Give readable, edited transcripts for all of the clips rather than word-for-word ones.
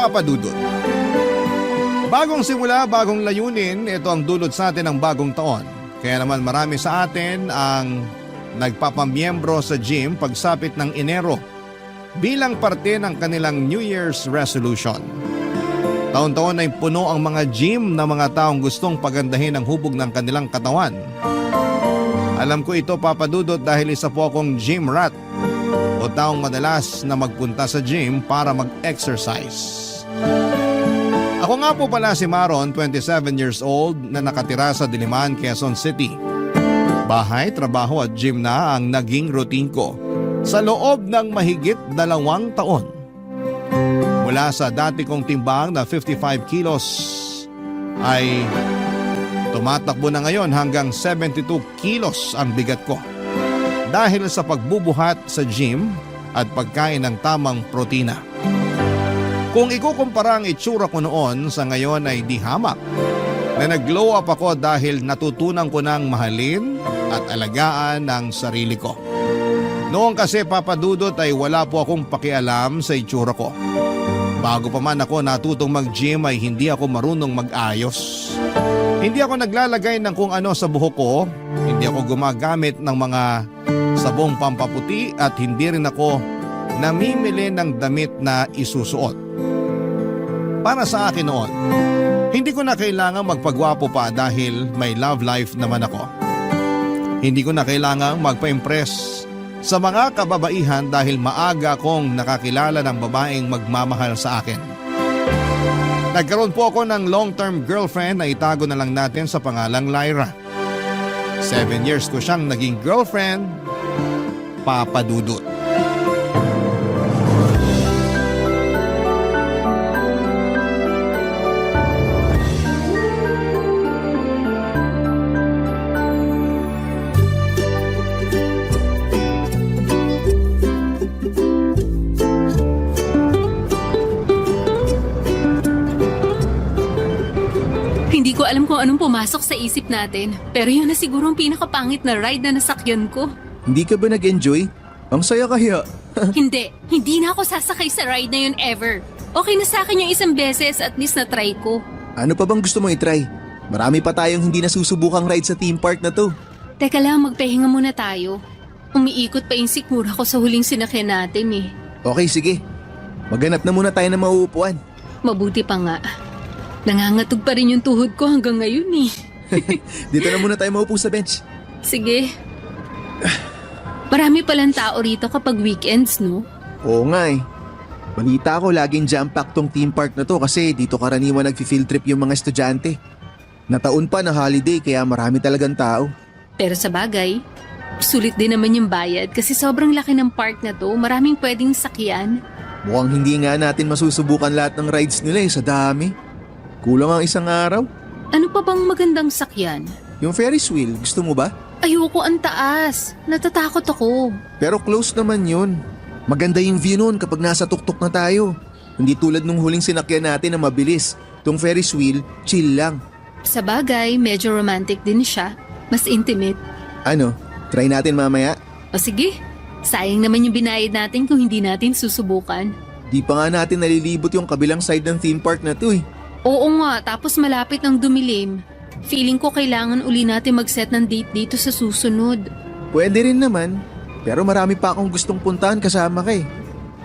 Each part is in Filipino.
Papa Dudut. Bagong simula, bagong layunin, ito ang dulot sa atin ng bagong taon. Kaya naman marami sa atin ang nagpapamiyembro sa gym pagsapit ng Enero bilang parte ng kanilang New Year's resolution. Taon-taon ay puno ang mga gym na mga taong gustong pagandahin ang hubog ng kanilang katawan. Alam ko ito, Papa Dudut, dahil isa po akong gym rat o taong madalas na magpunta sa gym para mag-exercise. Ako nga po pala si Maron, 27 years old, na nakatira sa Diliman, Quezon City. Bahay, trabaho at gym na ang naging routine ko sa loob ng mahigit 2 taon. Mula sa dati kong timbang na 55 kilos ay tumatakbo na ngayon hanggang 72 kilos ang bigat ko. Dahil sa pagbubuhat sa gym at pagkain ng tamang protina. Kung ikukumpara ang itsura ko noon sa ngayon ay di hamak. Na nag-glow up ako dahil natutunan ko ng mahalin at alagaan ang sarili ko. Noon kasi, Papa Dudut, ay wala po akong pakialam sa itsura ko. Bago pa man ako natutong mag-gym ay hindi ako marunong mag-ayos. Hindi ako naglalagay ng kung ano sa buhok ko. Hindi ako gumagamit ng mga sabong pampaputi at hindi rin ako namimili ng damit na isusuot. Para sa akin noon, hindi ko na kailangang magpagwapo pa dahil may love life naman ako. Hindi ko na kailangang magpa-impress sa mga kababaihan dahil maaga kong nakakilala ng babaeng magmamahal sa akin. Nagkaroon po ako ng long-term girlfriend na itago na lang natin sa pangalang Lyra. 7 years ko siyang naging girlfriend, Papa Dudut. Hindi ko alam kung anong pumasok sa isip natin, pero yun na siguro ang pinakapangit na ride na nasakyan ko. Hindi ka ba nag-enjoy? Ang saya kaya. Hindi na ako sasakay sa ride na yun ever. Okay na sa akin yung isang beses, at least na-try ko. Ano pa bang gusto mo i-try? Marami pa tayong hindi nasusubukang ride sa theme park na to. Teka lang, magpahinga muna tayo. Umiikot pa yung sikmura ko sa huling sinakyan natin eh. Okay, sige. Maghanap na muna tayo ng mauupuan. Mabuti pa nga. Nangangatog pa rin yung tuhod ko hanggang ngayon eh. Dito na muna tayo maupo sa bench. Sige. Marami palang tao rito kapag weekends, no? Oo nga eh. Balita ko laging jam-packed tong theme park na to kasi dito karaniwan nag-field trip yung mga estudyante. Nataon pa na holiday kaya marami talagang tao. Pero sa bagay, sulit din naman yung bayad kasi sobrang laki ng park na to. Maraming pwedeng sakyan. Mukhang hindi nga natin masusubukan lahat ng rides nila eh, sa dami. Kulang ang isang araw. Ano pa bang magandang sakyan? Yung Ferris wheel, gusto mo ba? Ayoko, ang taas. Natatakot ako. Pero close naman yun. Maganda yung view nun kapag nasa tuktok na tayo. Hindi tulad nung huling sinakyan natin na mabilis. Tong Ferris wheel, chill lang. Sa bagay, medyo romantic din siya. Mas intimate. Ano, try natin mamaya? O sige, sayang naman yung binayad natin kung hindi natin susubukan. Di pa nga natin nalilibot yung kabilang side ng theme park na to eh. Oo nga, tapos malapit ng dumilim. Feeling ko kailangan uli natin mag-set ng date dito sa susunod. Pwede rin naman, pero marami pa akong gustong puntahan kasama ka eh.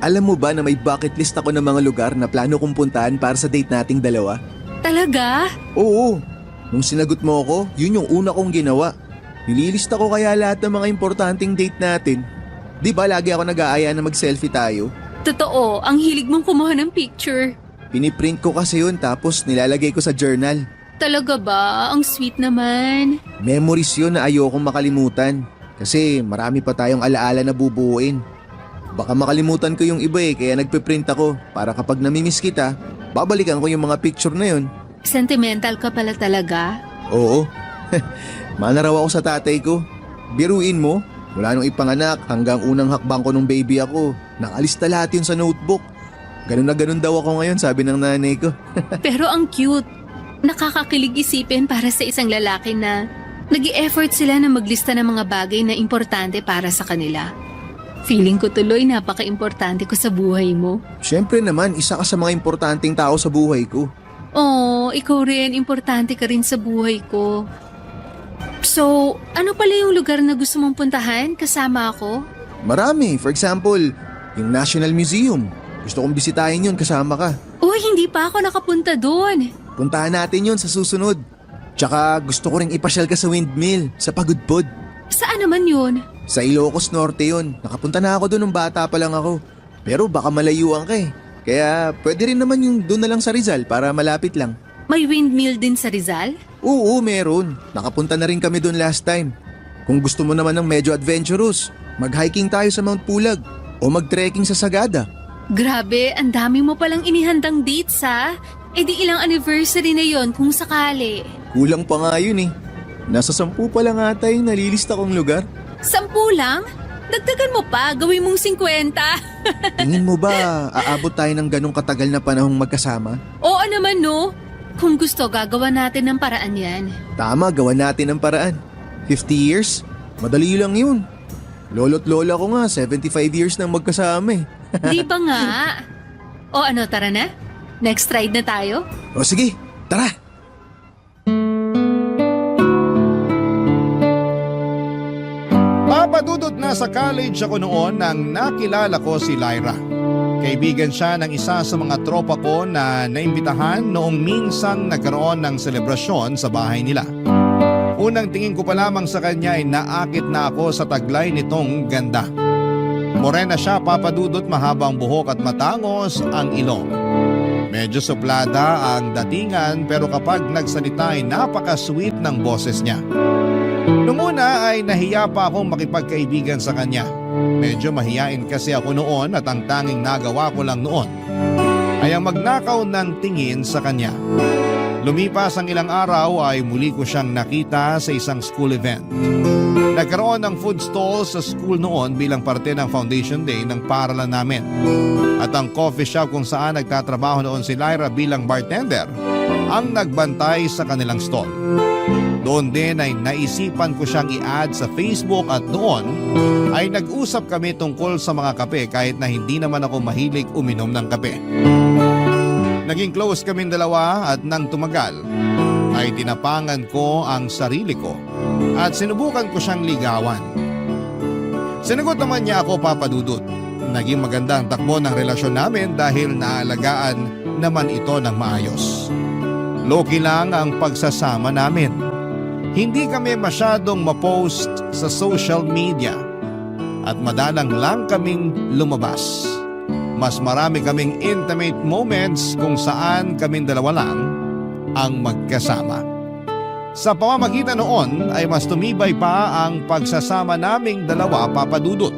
Alam mo ba na may bucket list ako ng mga lugar na plano kong puntahan para sa date nating dalawa? Talaga? Oo, nung sinagot mo ako, yun yung una kong ginawa. Nililista ko kaya lahat ng mga importanteng date natin. Di ba lagi ako nag-aaya na mag-selfie tayo? Totoo, ang hilig mong kumuha ng picture. Piniprint ko kasi yun tapos nilalagay ko sa journal. Talaga ba? Ang sweet naman. Memories yun na ayokong makalimutan. Kasi marami pa tayong alaala na bubuuin. Baka makalimutan ko yung iba eh kaya nagpiprint ako para kapag namimiss kita, babalikan ko yung mga picture na yun. Sentimental ka pala talaga? Oo. Mana raw ako sa tatay ko. Biruin mo, mula nung ipanganak hanggang unang hakbang ko nung baby ako, nakalista lahat yun sa notebook. Ganun na ganun daw ako ngayon, sabi ng nanay ko. Pero ang cute. Nakakakilig isipin para sa isang lalaki na nag-i-effort sila na maglista ng mga bagay na importante para sa kanila. Feeling ko tuloy napaka-importante ko sa buhay mo. Siyempre naman, isa ka sa mga importanteng tao sa buhay ko. Oh, ikaw rin, importante ka rin sa buhay ko. So, ano pala yung lugar na gusto mong puntahan kasama ako? Marami, for example, yung National Museum. Gusto kong bisitahin yun kasama ka. Uy, hindi pa ako nakapunta doon. Puntahan natin yun sa susunod. Tsaka gusto ko ring ipasyal ka sa windmill, sa Pagudpod. Saan naman yun? Sa Ilocos Norte yun. Nakapunta na ako doon nung bata pa lang ako. Pero baka malayuan ka eh. Kaya pwede rin naman yung doon na lang sa Rizal para malapit lang. May windmill din sa Rizal? Oo, meron. Nakapunta na rin kami doon last time. Kung gusto mo naman ng medyo adventurous, mag-hiking tayo sa Mount Pulag o mag-trekking sa Sagada. Grabe, ang dami mo palang inihandang dates ha? E di ilang anniversary na yon kung sakali. Kulang pa nga yun eh. Nasa 10 pa lang ata yung nalilista kong lugar. 10 lang? Dagdagan mo pa, gawin mong 50. Tingin mo ba aabot tayo ng ganong katagal na panahong magkasama? Oo naman no. Kung gusto, gagawa natin ng paraan yan. Tama, gawa natin ng paraan. 50 years? Madali lang yun. Lolo't lola ko nga, 75 years nang magkasama eh. Di ba nga? O ano, tara na? Next ride na tayo? O sige, tara! Papadudot na sa college ako noon nang nakilala ko si Lyra. Kaibigan siya ng isa sa mga tropa ko na naimbitahan noong minsang nagkaroon ng selebrasyon sa bahay nila. Unang tingin ko pa lamang sa kanya ay naakit na ako sa taglay nitong ganda. Morena siya, papadudot, mahabang buhok at matangos ang ilong. Medyo suplada ang datingan pero kapag nagsalita ay napaka-sweet ng boses niya. Noong una ay nahiya pa akong makipagkaibigan sa kanya. Medyo mahiyain kasi ako noon at ang tanging nagawa ko lang noon ay ang magnakaw ng tingin sa kanya. Lumipas ang ilang araw ay muli ko siyang nakita sa isang school event. Nagkaroon ng food stall sa school noon bilang parte ng Foundation Day ng paaralan namin. At ang coffee shop kung saan nagtatrabaho noon si Lyra bilang bartender ang nagbantay sa kanilang stall. Doon din ay naisipan ko siyang i-add sa Facebook at noon ay nag-usap kami tungkol sa mga kape kahit na hindi naman ako mahilig uminom ng kape. Naging close kaming dalawa at nang tumagal ay tinapangan ko ang sarili ko at sinubukan ko siyang ligawan. Sinagot naman niya ako, papadudot. Naging maganda ang takbo ng relasyon namin dahil naalagaan naman ito ng maayos. Loki lang ang pagsasama namin. Hindi kami masyadong mapost sa social media at madalang lang kaming lumabas. Mas marami kaming intimate moments kung saan kaming dalawa lang ang magkasama. Sa pamamagitan noon ay mas tumibay pa ang pagsasama naming dalawa, papadudot.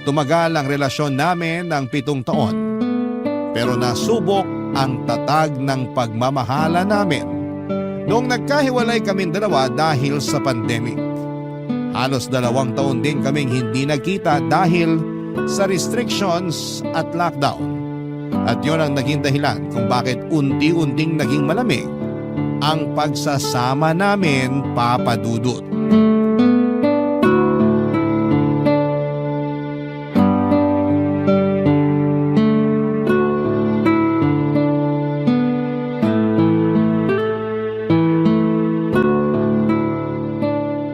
Tumagal ang relasyon namin ng 7 taon. Pero nasubok ang tatag ng pagmamahala namin noong nagkahiwalay kaming dalawa dahil sa pandemic. Halos 2 taon din kaming hindi nagkita dahil sa restrictions at lockdown. At yun ang naging dahilan kung bakit unti-unting naging malamig ang pagsasama namin, papadudot.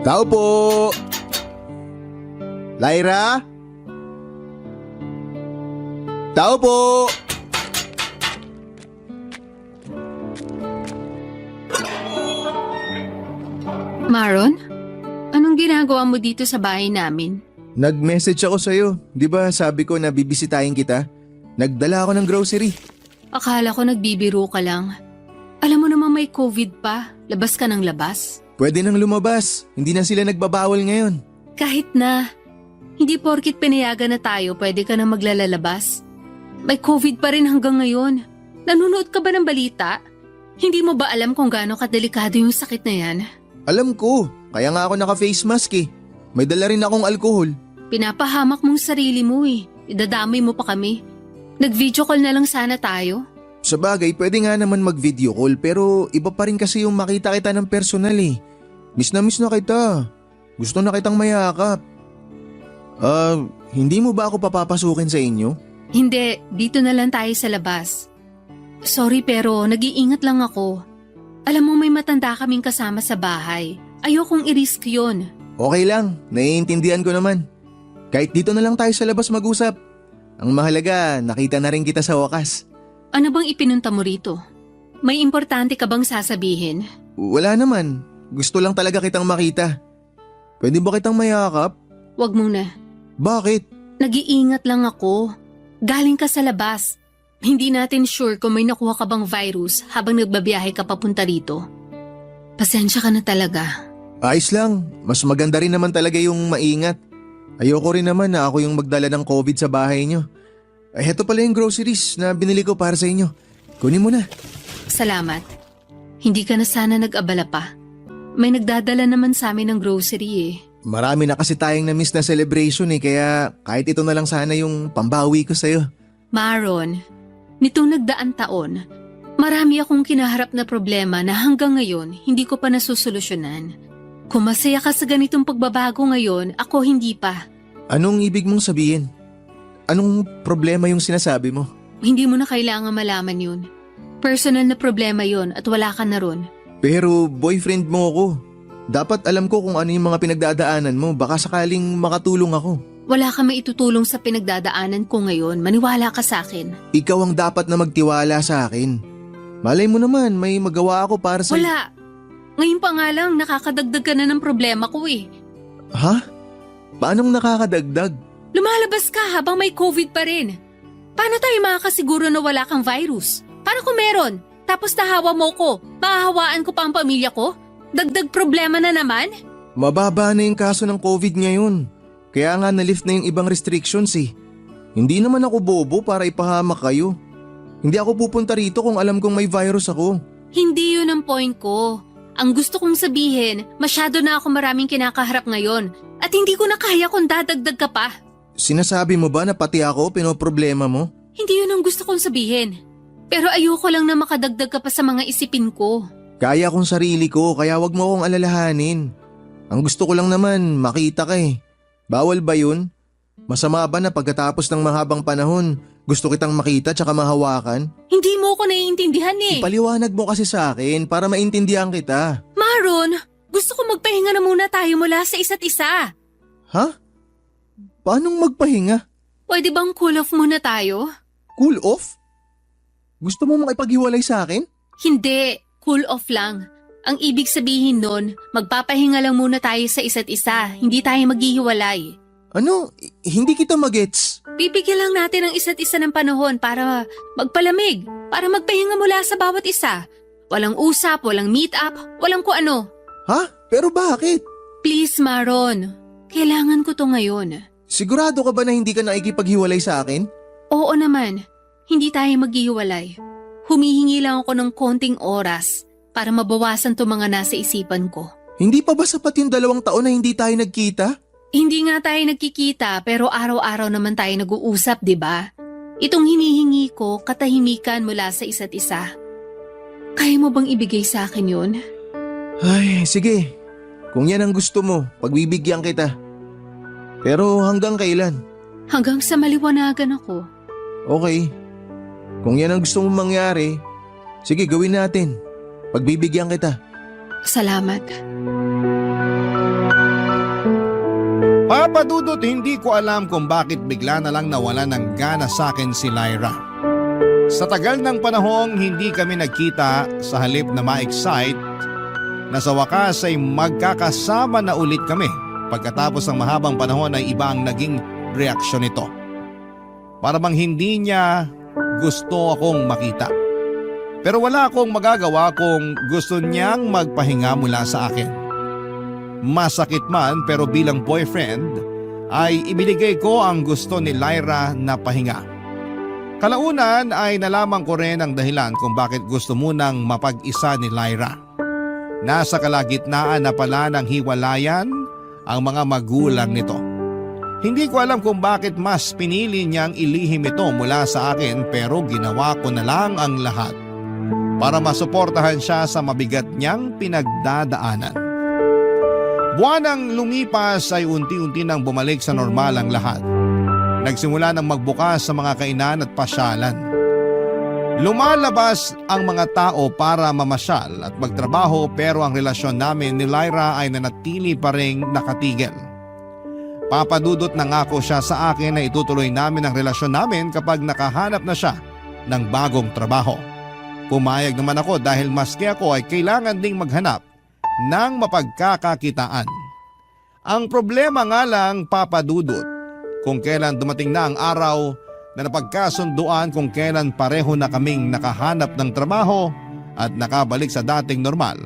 Tao po! Lyra? Tao po! Maron? Anong ginagawa mo dito sa bahay namin? Nag-message ako sa'yo. Di ba sabi ko na bibisitahin kita? Nagdala ako ng grocery. Akala ko nagbibiro ka lang. Alam mo naman may COVID pa. Labas ka ng labas. Pwede nang lumabas. Hindi na sila nagbabawal ngayon. Kahit na. Hindi porkit pinayagan na tayo, pwede ka na maglalalabas. May COVID pa rin hanggang ngayon. Nanonood ka ba ng balita? Hindi mo ba alam kung gaano kadelikado yung sakit na yan? Alam ko. Kaya nga ako naka-face mask eh. May dala rin akong alkohol. Pinapahamak mong sarili mo eh. Idadamay mo pa kami. Nag-video call na lang sana tayo. Sa bagay, pwede nga naman mag-video call pero iba pa rin kasi yung makita kita ng personal eh. Miss na kita. Gusto na kitang mayakap. Hindi mo ba ako papapasukin sa inyo? Hindi, dito na lang tayo sa labas. Sorry pero nag-iingat lang ako. Alam mo may matanda kaming kasama sa bahay. Ayokong i-risk yun. Okay lang, naiintindihan ko naman. Kahit dito na lang tayo sa labas mag-usap. Ang mahalaga, nakita na rin kita sa wakas. Ano bang ipinunta mo rito? May importante ka bang sasabihin? Wala naman, gusto lang talaga kitang makita. Pwede ba kitang mayakap? Wag muna. Bakit? Nag-iingat lang ako. Galing ka sa labas. Hindi natin sure kung may nakuha ka bang virus habang nagbabiyahe ka papunta rito. Pasensya ka na talaga. Ayos lang, mas maganda rin naman talaga yung maingat. Ayoko rin naman na ako yung magdala ng COVID sa bahay nyo. Ay, heto pala yung groceries na binili ko para sa inyo. Kunin mo na. Salamat. Hindi ka na sana nag-abala pa. May nagdadala naman sa amin ng grocery eh. Marami na kasi tayong na-miss na celebration kaya kahit ito na lang sana yung pambawi ko sa'yo. Maron, nitong nagdaan taon, marami akong kinaharap na problema na hanggang ngayon hindi ko pa nasusolusyonan. Kung masaya ka sa ganitong pagbabago ngayon, ako hindi pa. Anong ibig mong sabihin? Anong problema yung sinasabi mo? Hindi mo na kailangan malaman yun. Personal na problema yun at wala ka na ron. Pero boyfriend mo ako. Dapat alam ko kung ano yung mga pinagdadaanan mo. Baka sakaling makatulong ako. Wala ka maitutulong sa pinagdadaanan ko ngayon. Maniwala ka sa akin. Ikaw ang dapat na magtiwala sa akin. Malay mo naman, may magawa ako para sa... Wala. Ngayon pa nga lang, nakakadagdag ka na ng problema ko eh. Ha? Paanong nakakadagdag? Lumalabas ka habang may COVID pa rin. Paano tayo makakasiguro na wala kang virus? Paano kung meron? Tapos nahawa mo ko, mahahawaan ko pa ang pamilya ko? Dagdag problema na naman? Mababa na yung kaso ng COVID ngayon. Kaya nga na-lift na yung ibang restrictions eh. Hindi naman ako bobo para ipahamak kayo. Hindi ako pupunta rito kung alam kong may virus ako. Hindi yun ang point ko. Ang gusto kong sabihin, masyado na ako maraming kinakaharap ngayon at hindi ko na kaya kung dadagdag ka pa. Sinasabi mo ba na pati ako pinoproblema mo? Hindi yun ang gusto kong sabihin. Pero ayoko lang na makadagdag ka pa sa mga isipin ko. Kaya kong sarili ko kaya wag mo akong alalahanin. Ang gusto ko lang naman makita ka eh. Bawal ba yun? Masama ba na pagkatapos ng mahabang panahon gusto kitang makita tsaka mahawakan? Hindi mo ko naiintindihan eh. Ipaliwanag mo kasi sa akin para maintindihan kita. Maron, gusto ko magpahinga na muna tayo mula sa isa't isa. Ha? Paanong magpahinga? Pwede bang cool off muna tayo? Cool off? Gusto mo makipaghiwalay sa akin? Hindi, cool off lang. Ang ibig sabihin nun, magpapahinga lang muna tayo sa isa't isa, hindi tayo maghihiwalay. Ano? Hindi kita magets. Bibigyan lang natin ang isa't isa ng panahon para magpalamig, para magpahinga mula sa bawat isa. Walang usap, walang meet up, walang kung ano. Ha? Pero bakit? Please, Maron. Kailangan ko to ngayon. Sigurado ka ba na hindi ka nakikipaghiwalay sa akin? Oo naman. Hindi tayo maghihiwalay. Humihingi lang ako ng konting oras para mabawasan to mga nasa isipan ko. Hindi pa ba sapat yung 2 taon na hindi tayo nagkita? Hindi nga tayo nagkikita pero araw-araw naman tayo nag-uusap, di ba? Itong hinihingi ko, katahimikan mula sa isa't isa. Kaya mo bang ibigay sa akin yun? Ay, sige. Kung yan ang gusto mo, pagbibigyan kita. Pero hanggang kailan? Hanggang sa maliwanagan ako. Okay. Kung yan ang gusto mong mangyari, sige gawin natin. Pagbibigyan kita. Salamat. Papadudot, hindi ko alam kung bakit bigla na lang nawala ng gana sa akin si Lyra. Sa tagal ng panahong hindi kami nagkita, sa halip na ma-excite, na sa wakas ay magkakasama na ulit kami. Pagkatapos ng mahabang panahon ay iba ang naging reaksyon nito. Para bang hindi niya gusto akong makita. Pero wala akong magagawa kung gusto niyang magpahinga mula sa akin. Masakit man pero bilang boyfriend ay ibinigay ko ang gusto ni Lyra na pahinga. Kalaunan ay nalaman ko rin ang dahilan kung bakit gusto munang mapag-isa ni Lyra. Nasa kalagitnaan na pala ng hiwalayan ang mga magulang nito. Hindi ko alam kung bakit mas pinili niyang ilihim ito mula sa akin pero ginawa ko na lang ang lahat para masuportahan siya sa mabigat niyang pinagdadaanan. Buwan ang lumipas ay unti-unti nang bumalik sa normal ang lahat. nagsimula ng magbukas sa mga kainan at pasyalan. Lumalabas ang mga tao para mamasyal at magtrabaho pero ang relasyon namin ni Lyra ay nanatili pa ring nakatigil. Papadudot nangako siya sa akin na itutuloy namin ang relasyon namin kapag nakahanap na siya ng bagong trabaho. Pumayag naman ako dahil maski ako ay kailangan ding maghanap ng mapagkakakitaan. Ang problema nga lang, Papadudot, kung kailan dumating na ang araw na napagkasunduan kung kailan pareho na kaming nakahanap ng trabaho at nakabalik sa dating normal,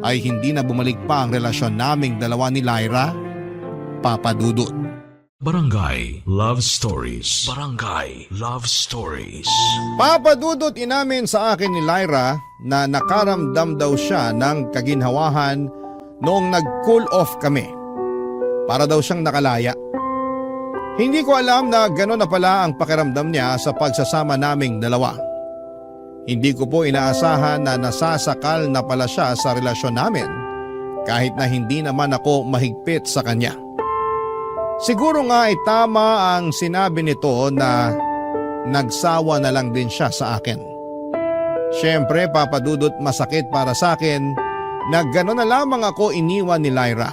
ay hindi na bumalik pa ang relasyon naming dalawa ni Lyra, Papadudot. Barangay Love Stories. Barangay Love Stories. Papadudot, inamin sa akin ni Lyra na nakaramdam daw siya ng kaginhawahan noong nag-cool off kami. Para daw siyang nakalaya. Hindi ko alam na gano'n na pala ang pakiramdam niya sa pagsasama naming dalawa. Hindi ko po inaasahan na nasasakal na pala siya sa relasyon namin kahit na hindi naman ako mahigpit sa kanya. Siguro nga ay tama ang sinabi nito na nagsawa na lang din siya sa akin. Siyempre, Papadudot, masakit para sa akin na gano'n na lamang ako iniwan ni Lyra.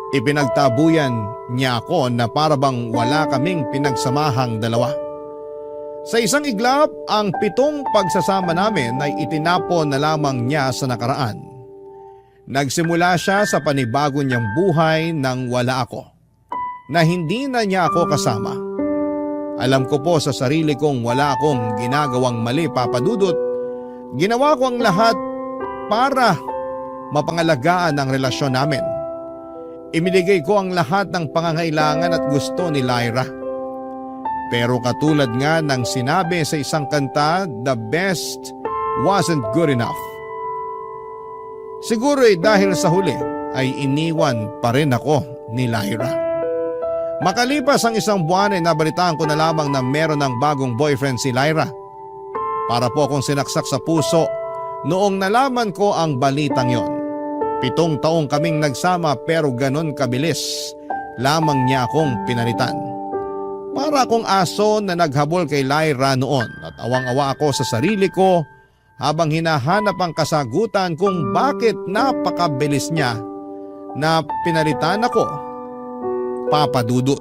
Ipinagtabuyan niya ako na parabang wala kaming pinagsamahang dalawa. Sa isang iglap, ang 7 pagsasama namin ay itinapon na lamang niya sa nakaraan. Nagsimula siya sa panibago niyang buhay nang wala ako, na hindi na niya ako kasama. Alam ko po sa sarili kong wala akong ginagawang mali, Papadudot. Ginawa ko ang lahat para mapangalagaan ang relasyon namin. Imiligay ko ang lahat ng pangangailangan at gusto ni Lyra. Pero katulad nga ng sinabi sa isang kanta, the best wasn't good enough. Siguro dahil sa huli ay iniwan pa rin ako ni Lyra. Makalipas ang 1 buwan ay nabalitaan ko na lamang na meron ng bagong boyfriend si Lyra. Para po akong sinaksak sa puso noong nalaman ko ang balitang yon. 7 taong kaming nagsama pero ganon kabilis lamang niya akong pinalitan. Para akong aso na naghabol kay Lyra noon at awang-awa ako sa sarili ko habang hinahanap ang kasagutan kung bakit napakabilis niya na pinalitan ako, Papadudot.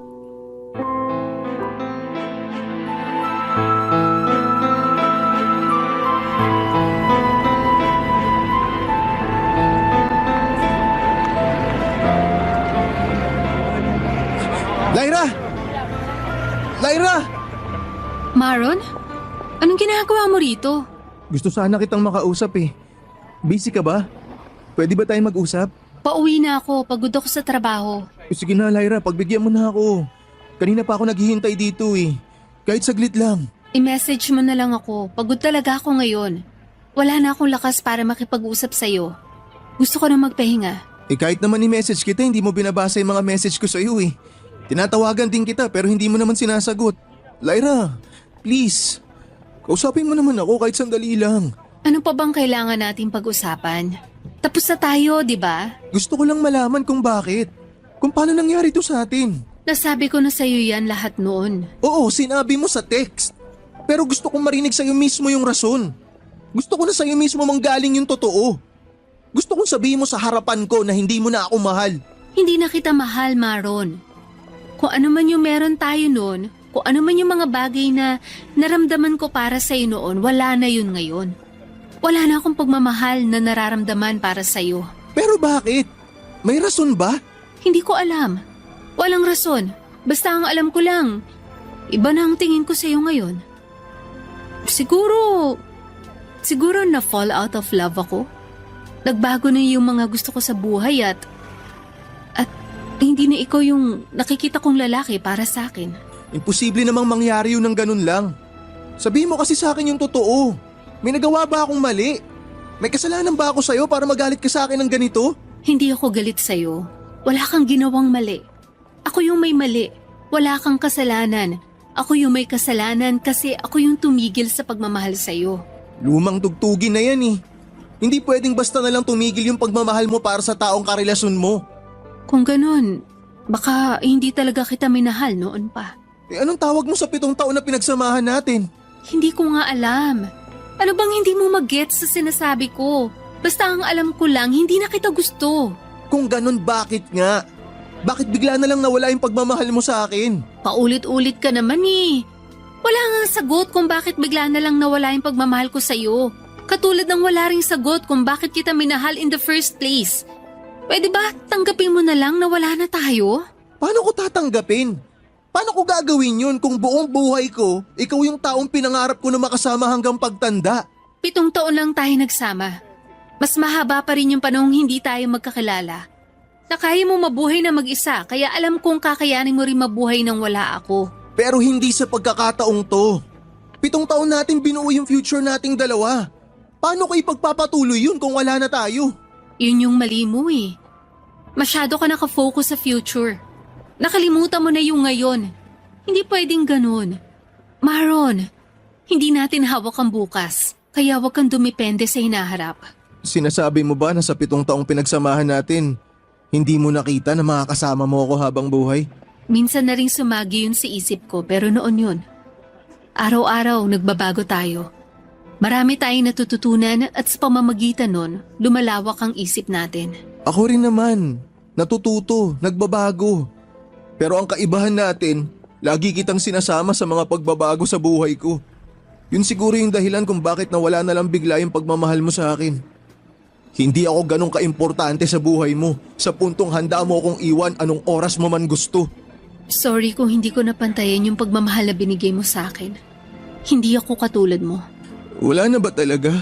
Lyra! Lyra! Maron? Anong ginagawa mo rito? Gusto sana kitang makausap eh. Busy ka ba? Pwede ba tayong mag-usap? Pauwi na ako, pagod ako sa trabaho. Sige na Lyra, pagbigyan mo na ako. Kanina pa ako naghihintay dito eh. Kahit saglit lang. I-message mo na lang ako, pagod talaga ako ngayon. Wala na akong lakas para makipag-usap sa'yo. Gusto ko na magpahinga. Kahit naman i-message kita, hindi mo binabasa yung mga message ko sa'yo eh. Tinatawagan din kita pero hindi mo naman sinasagot. Lyra, please. Kausapin mo naman ako kahit sandali lang. Ano pa bang kailangan nating pag-usapan? Tapos na tayo, di ba? Gusto ko lang malaman kung bakit. Kung paano nangyari to sa atin. Nasabi ko na sa'yo yan lahat noon. Oo, sinabi mo sa text. Pero gusto kong marinig sa'yo mismo yung rason. Gusto ko na sa'yo mismo manggaling yung totoo. Gusto kong sabihin mo sa harapan ko na hindi mo na ako mahal. Hindi na kita mahal, Maron. Kung ano man yung meron tayo noon, kung ano man yung mga bagay na naramdaman ko para sa'yo noon, wala na yun ngayon. Wala na akong pagmamahal na nararamdaman para sa'yo. Pero bakit? May rason ba? Hindi ko alam. Walang rason. Basta ang alam ko lang, iba na ang tingin ko sa'yo ngayon. Siguro na fall out of love ako. Nagbago na yung mga gusto ko sa buhay at hindi na ikaw yung nakikita kong lalaki para sa akin. Imposible namang mangyari yun ng ganun lang. Sabihin mo kasi sa akin yung totoo. May nagawa ba akong mali? May kasalanan ba ako sa'yo para magalit ka sa akin ng ganito? Hindi ako galit sa'yo. Wala kang ginawang mali. Ako yung may mali. Wala kang kasalanan. Ako yung may kasalanan kasi ako yung tumigil sa pagmamahal sa'yo. Lumang tugtugin na yan eh. Hindi pwedeng basta na lang tumigil yung pagmamahal mo para sa taong karelasyon mo. Kung ganun, Baka hindi talaga kita minahal noon pa. Eh anong tawag mo sa 7 taon na pinagsamahan natin? Hindi ko nga alam. Ano bang hindi mo mag-gets sa sinasabi ko? Basta ang alam ko lang, hindi na kita gusto. Kung ganun, bakit nga? Bakit bigla na lang nawala yung pagmamahal mo sa akin? Paulit-ulit ka naman eh. Wala nga sagot kung bakit bigla na lang nawala yung pagmamahal ko sa'yo. Katulad ng wala ring sagot kung bakit kita minahal in the first place. Pwede ba tanggapin mo na lang na wala na tayo? Paano ko tatanggapin? Paano ko gagawin yun kung buong buhay ko, ikaw yung taong pinangarap ko na makasama hanggang pagtanda? 7 taon lang tayo nagsama. Mas mahaba pa rin yung panahong hindi tayo magkakilala. Na kaya mo mabuhay na mag-isa, kaya alam kong kakayanin mo rin mabuhay nang wala ako. Pero hindi sa pagkakataong to. 7 taon natin binuo yung future nating dalawa. Paano ko ipagpapatuloy yun kung wala na tayo? Yun yung mali mo eh. Masyado ka nakafocus sa future. Nakalimutan mo na yung ngayon. Hindi pwedeng ganun. Maron, hindi natin hawak ang bukas. Kaya wag kang dumipende sa hinaharap. Sinasabi mo ba na sa 7 taong pinagsamahan natin, hindi mo nakita na makakasama mo ako habang buhay? Minsan na rin sumagi yun sa isip ko pero noon yun. Araw-araw nagbabago tayo. Marami tayong natututunan at sa pamamagitan nun, lumalawak ang isip natin. Ako rin naman, natututo, nagbabago. Pero ang kaibahan natin, lagi kitang sinasama sa mga pagbabago sa buhay ko. Yun siguro yung dahilan kung bakit nawala na lang bigla yung pagmamahal mo sa akin. Hindi ako ganun kaimportante sa buhay mo, sa puntong handa mo akong iwan anong oras mo man gusto. Sorry kung hindi ko napantayan yung pagmamahal na binigay mo sa akin. Hindi ako katulad mo. Wala na ba talaga?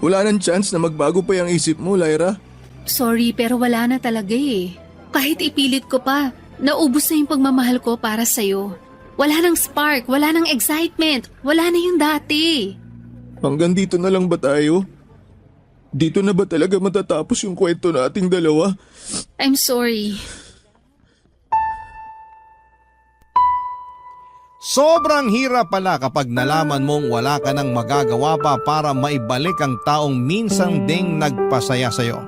Wala nang chance na magbago pa yung isip mo, Lyra? Sorry pero wala na talaga eh. Kahit ipilit ko pa, naubos na yung pagmamahal ko para sa'yo. Wala nang spark, wala nang excitement, wala na yung dati. Hanggang dito na lang ba tayo? Dito na ba talaga matatapos yung kwento nating dalawa? I'm sorry. Sobrang hirap pala kapag nalaman mong wala ka nang magagawa pa para maibalik ang taong minsan ding nagpasaya sa'yo.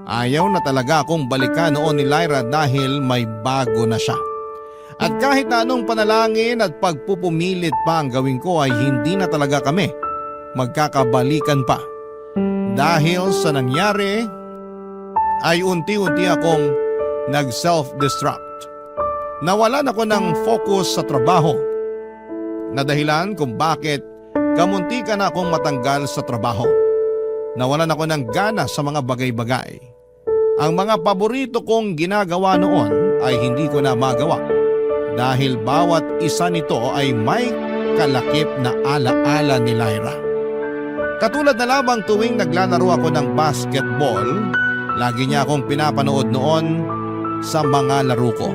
Ayaw na talaga akong balikan noon ni Lyra dahil may bago na siya. At kahit na anong panalangin at pagpupumilit pa ang gawin ko ay hindi na talaga kami magkakabalikan pa. Dahil sa nangyari ay unti-unti akong nag-self-destruct. Nawalan ako ng focus sa trabaho na dahilan kung bakit kamuntikan na akong matanggal sa trabaho. Nawalan ako ng gana sa mga bagay-bagay. Ang mga paborito kong ginagawa noon ay hindi ko na magawa dahil bawat isa nito ay may kalakip na alaala ni Lyra. Katulad na lamang tuwing naglalaro ako ng basketball, lagi niya akong pinapanood noon sa mga laro ko.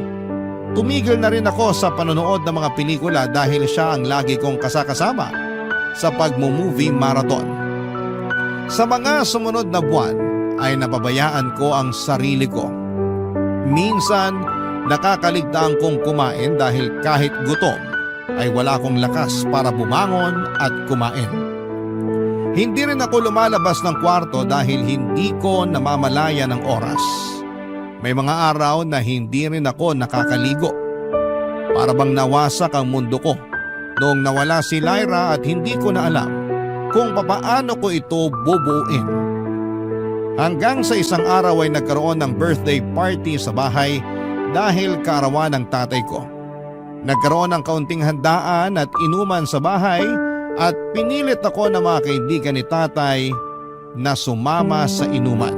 Tumigil na rin ako sa panonood ng mga pelikula dahil siya ang lagi kong kasakasama sa pagmo-movie marathon. Sa mga sumunod na buwan ay napabayaan ko ang sarili ko. Minsan nakakaligtaan kong kumain dahil kahit gutom ay wala akong lakas para bumangon at kumain. Hindi rin ako lumalabas ng kwarto dahil hindi ko namamalaya ng oras. May mga araw na hindi rin ako nakakaligo. Para bang nawasak ang mundo ko noong nawala si Lyra at hindi ko na alam kung papaano ko ito bubuuin. Hanggang sa isang araw ay nagkaroon ng birthday party sa bahay dahil kaarawan ng tatay ko. Nagkaroon ng kaunting handaan at inuman sa bahay at pinilit ako ng mga kaibigan ni tatay na sumama sa inuman.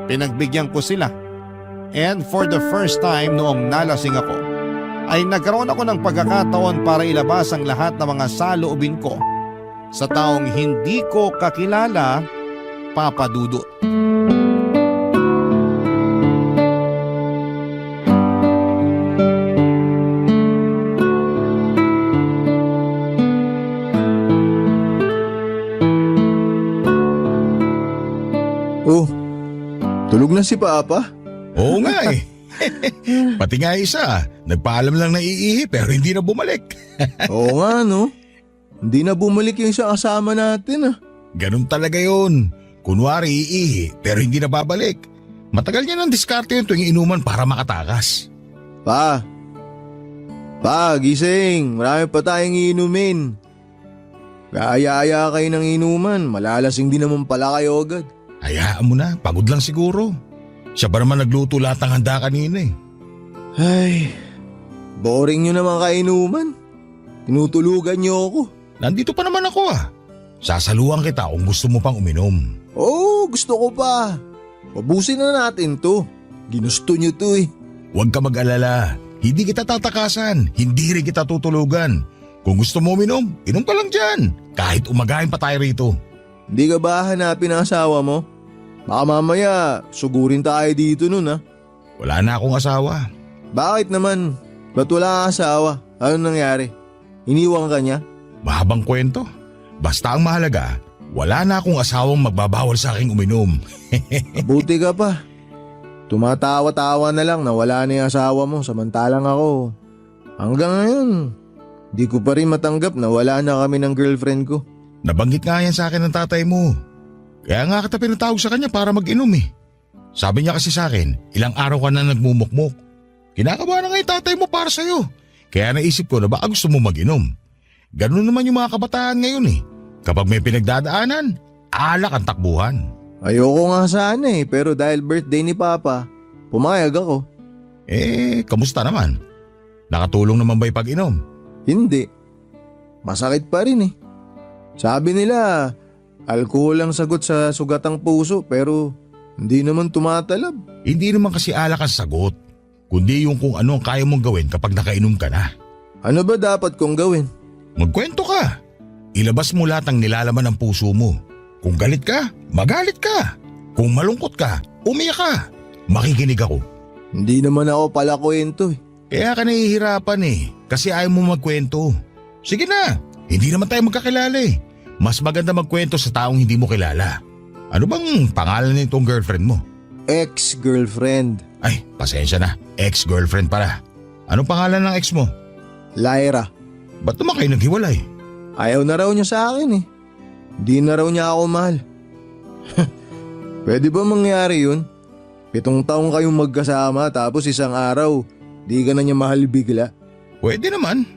Pinagbigyan ko sila. And for the first time noong nalasing ako, ay nagkaroon ako ng pagkakataon para ilabas ang lahat ng mga saloobin ko sa taong hindi ko kakilala, Papa Dudut. Oh, tulog na si Papa? Oo nga eh. Pati nga isa, nagpaalam lang na iihi pero hindi na bumalik. Oo nga no. Hindi na bumalik yung isang kasama natin ah. Ganun talaga yun. Kunwari iihi pero hindi na babalik. Matagal niya ng diskarte yung tuwing inuman para makatakas. Pa, gising. Marami pa tayong iinumin. Kaaya-aya kayo ng inuman. Malalasing din naman pala kayo agad. Hayaan mo na, pagod lang siguro. Siya ba naman nagluto lahat ng handa kanina eh. Ay, boring nyo naman kainuman. Tinutulugan nyo ako. Nandito pa naman ako ah. Sasaluhan kita kung gusto mo pang uminom. Oo, gusto ko pa. Pabusin na natin to. Ginusto nyo to eh. Huwag ka mag-alala. Hindi kita tatakasan. Hindi rin kita tutulugan. Kung gusto mo uminom, inom ka lang dyan. Kahit umagahin pa tayo rito. Hindi ka ba hanapin ang asawa mo? Baka mamaya, sugurin tayo dito nun ha. Wala na akong asawa. Bakit naman? Ba't wala kang asawa? Ano nangyari? Iniwan ka niya? Mahabang kwento. Basta ang mahalaga, wala na akong asawang magbabawal sa aking uminom. Buti ka pa. Tumatawa-tawa na lang na wala na yung asawa mo samantalang ako. Hanggang ngayon, di ko pa rin matanggap na wala na kami ng girlfriend ko. Nabanggit nga yan sa akin ng tatay mo. Kaya nga kita pinatawag sa kanya para mag-inom eh. Sabi niya kasi sa akin, ilang araw ka na nagmumukmok. Kinakabahan na nga yung tatay mo para sa'yo. Kaya naisip ko na baka gusto mo mag-inom. Ganun naman yung mga kabataan ngayon eh. Kapag may pinagdadaanan, alak ang takbuhan. Ayoko nga sana eh, pero dahil birthday ni Papa, pumayag ako. Kamusta naman? Nakatulong naman ba yung pag-inom? Hindi. Masakit pa rin eh. Sabi nila, alkohol ang sagot sa sugatang puso pero hindi naman tumatalab. Hindi naman kasi alak ang sagot, kundi yung kung ano ang kaya mong gawin kapag nakainom ka na. Ano ba dapat kong gawin? Magkwento ka. Ilabas mo lahat ng nilalaman ng puso mo. Kung galit ka, magalit ka. Kung malungkot ka, umiyak ka. Makikinig ako. Hindi naman ako pala kwento eh. Kaya ka nahihirapan eh, kasi ayaw mo magkwento. Sige na, hindi naman tayo magkakilala eh. Mas maganda magkwento sa taong hindi mo kilala. Ano bang pangalan nitong girlfriend mo? Ex-girlfriend. Ay, pasensya na. Ex-girlfriend pala. Anong pangalan ng ex mo? Lyra. Ba't naman kayo naghiwalay? Ayaw na raw niya sa akin eh. Di na raw niya ako mahal. Pwede ba mangyari yun? 7 taong kayong magkasama tapos isang araw, di ka na niya mahal bigla. Pwede naman.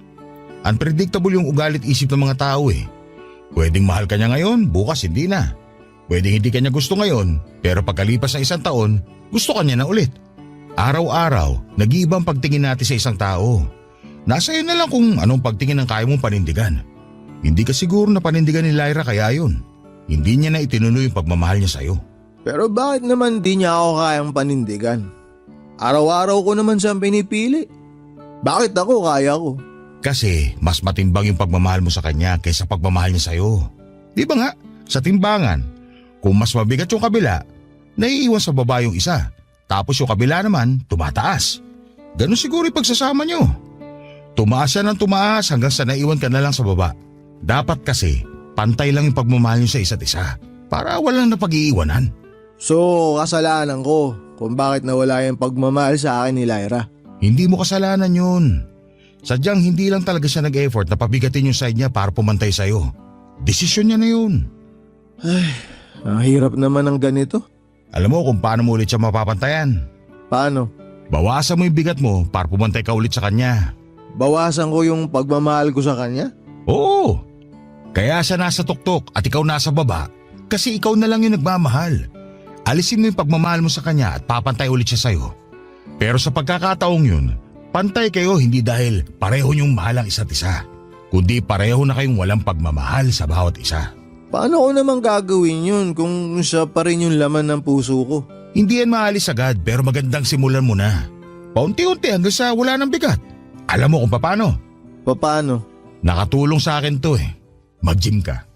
Unpredictable yung ugalit isip ng mga tao eh. Pwedeng mahal ka niya ngayon, bukas hindi na. Pwedeng hindi ka niya gusto ngayon, pero pagkalipas ng 1 taon, gusto ka niya na ulit. Araw-araw, nag-iibang pagtingin natin sa isang tao. Nasa iyo na lang kung anong pagtingin ang kaya mong panindigan. Hindi ka siguro na panindigan ni Lyra kaya yun. Hindi niya na itinuloy yung pagmamahal niya sa'yo. Pero bakit naman di niya ako kayang panindigan? Araw-araw ko naman siyang pinipili. Bakit ako kaya ko? Kasi mas matimbang yung pagmamahal mo sa kanya kaysa pagmamahal niya sa'yo. Di ba nga? Sa timbangan, kung mas mabigat yung kabila, naiiwan sa baba yung isa. Tapos yung kabila naman, tumataas. Ganun siguro yung pagsasama nyo. Tumaas siya ng tumaas hanggang sa naiwan ka na lang sa baba. Dapat kasi, pantay lang yung pagmamahal nyo sa isa't isa para walang napag-iiwanan. So, kasalanan ko kung bakit nawala yung pagmamahal sa akin ni Lyra. Hindi mo kasalanan yun. Sadyang hindi lang talaga siya nag-effort na pabigatin yung side niya para pumantay sa'yo. Desisyon niya na yun. Ang hirap naman ng ganito. Alam mo kung paano mo ulit siya mapapantayan. Paano? Bawasan mo yung bigat mo para pumantay ka ulit sa kanya. Bawasan ko yung pagmamahal ko sa kanya? Oo. Kaya siya nasa tuktok at ikaw nasa baba kasi ikaw na lang yung nagmamahal. Alisin mo yung pagmamahal mo sa kanya at papantay ulit siya sa'yo. Pero sa pagkakataong yun, pantay kayo hindi dahil pareho niyong mahal ang isa't isa, kundi pareho na kayong walang pagmamahal sa bawat isa. Paano ko naman gagawin yun kung siya pa rin yung laman ng puso ko? Hindi yan maalis agad pero magandang simulan mo na. Paunti-unti hanggang sa wala ng bigat. Alam mo kung paano? Paano? Nakatulong sa akin to eh. Mag-gym ka.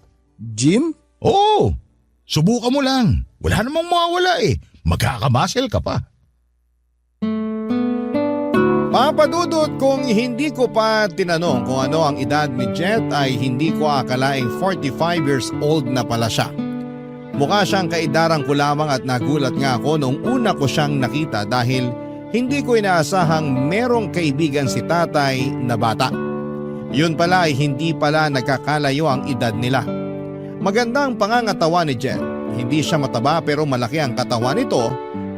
Gym? Oo. Subukan mo lang. Wala namang mawawala eh. Magkakamuscle ka pa. Papadudot, kung hindi ko pa tinanong kung ano ang edad ni Jet ay hindi ko akalaing 45 years old na pala siya. Mukha siyang kaidarang ko lamang at nagulat nga ako noong una ko siyang nakita dahil hindi ko inaasahang merong kaibigan si tatay na bata. Yun pala ay hindi pala nagkakalayo ang edad nila. Maganda ang pangangatawan ni Jet. Hindi siya mataba pero malaki ang katawan nito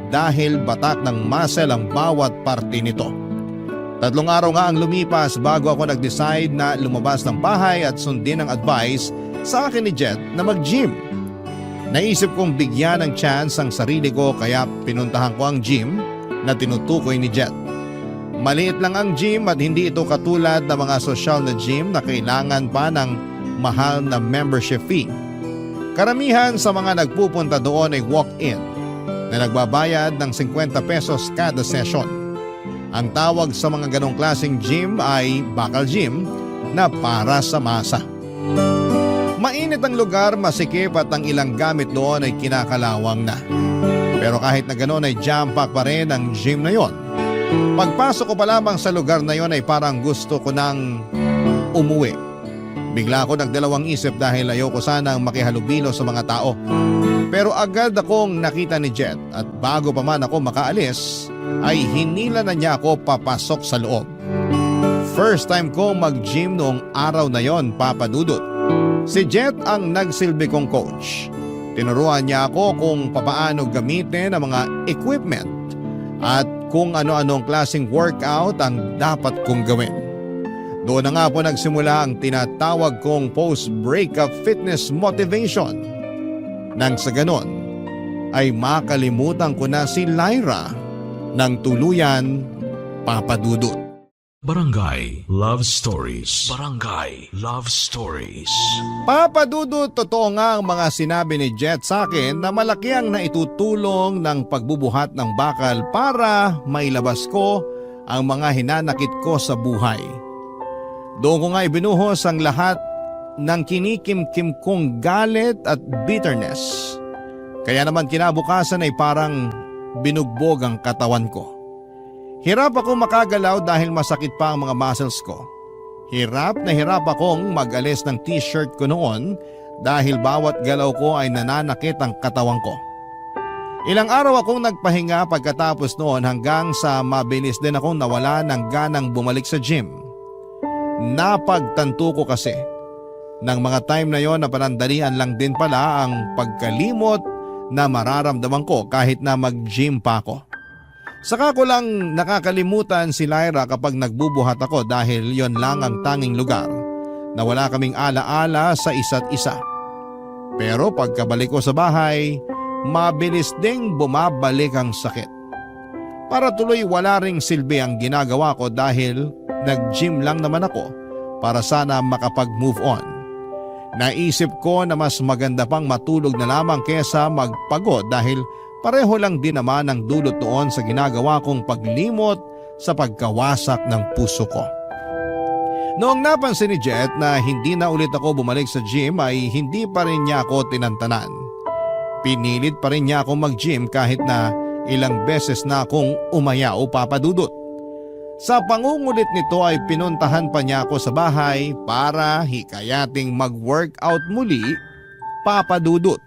dahil batak ng muscle ang bawat parte nito. 3 araw nga ang lumipas bago ako nag-decide na lumabas ng bahay at sundin ang advice sa akin ni Jet na mag-gym. Naisip kong bigyan ng chance ang sarili ko kaya pinuntahan ko ang gym na tinutukoy ni Jet. Maliit lang ang gym at hindi ito katulad ng mga sosyal na gym na kailangan pa ng mahal na membership fee. Karamihan sa mga nagpupunta doon ay walk-in na nagbabayad ng 50 pesos kada session. Ang tawag sa mga ganong klaseng gym ay bakal gym na para sa masa. Mainit ang lugar, masikip at ang ilang gamit doon ay kinakalawang na. Pero kahit na ganoon ay jam-pack pa rin ang gym na yon. Pagpasok ko pa lamang sa lugar na yon ay parang gusto ko nang umuwi. Bigla ako nagdalawang isip dahil ayoko sanang makihalubilo sa mga tao. Pero agad akong nakita ni Jet at bago pa man ako makaalis ay hinila na niya ako papasok sa loob. First time ko mag-gym noong araw na yon, Papa Dudut. Si Jet ang nagsilbi kong coach. Tinuruan niya ako kung papaano gamitin ang mga equipment at kung ano-anong klaseng workout ang dapat kong gawin. Doon na nga po nagsimula ang tinatawag kong post-breakup fitness motivation. Nang sa ganon, ay makalimutan ko na si Lyra ng tuluyan, Papa Dudut. Barangay Love Stories. Barangay Love Stories. Papa Dudut, totoo nga ang mga sinabi ni Jet sa akin na malaki ang naitutulong ng pagbubuhat ng bakal para mailabas ko ang mga hinanakit ko sa buhay. Doon ko nga ibinuhos ang lahat ng kinikim-kim kong galit at bitterness. Kaya naman kinabukasan ay parang binugbog ang katawan ko. Hirap ako makagalaw dahil masakit pa ang mga muscles ko. Hirap na hirap akong mag-alis ng t-shirt ko noon dahil bawat galaw ko ay nananakit ang katawan ko. Ilang araw akong nagpahinga pagkatapos noon hanggang sa mabilis din akong nawala ng ganang bumalik sa gym. Napagtanto ko kasi ng mga time na yon na panandalian lang din pala ang pagkalimot na mararamdaman ko kahit na mag-gym pa ako. Saka ko lang nakakalimutan si Lyra kapag nagbubuhat ako dahil yon lang ang tanging lugar na wala kaming alaala sa isa't isa. Pero pagkabalik ko sa bahay, mabilis ding bumabalik ang sakit. Para tuloy wala ring silbi ang ginagawa ko dahil nag-gym lang naman ako para sana makapag-move on. Naisip ko na mas maganda pang matulog na lamang kesa magpagod dahil pareho lang din naman ang dulot noon sa ginagawa kong paglimot sa pagkawasak ng puso ko. Noong napansin ni Jet na hindi na ulit ako bumalik sa gym ay hindi pa rin niya ako tinantanan. Pinilit pa rin niya ako mag-gym kahit na ilang beses na akong umayaw, Papa Dudut. Sa pangungulit nito ay pinuntahan pa niya ako sa bahay para hikayating mag-workout muli, Papa Dudut.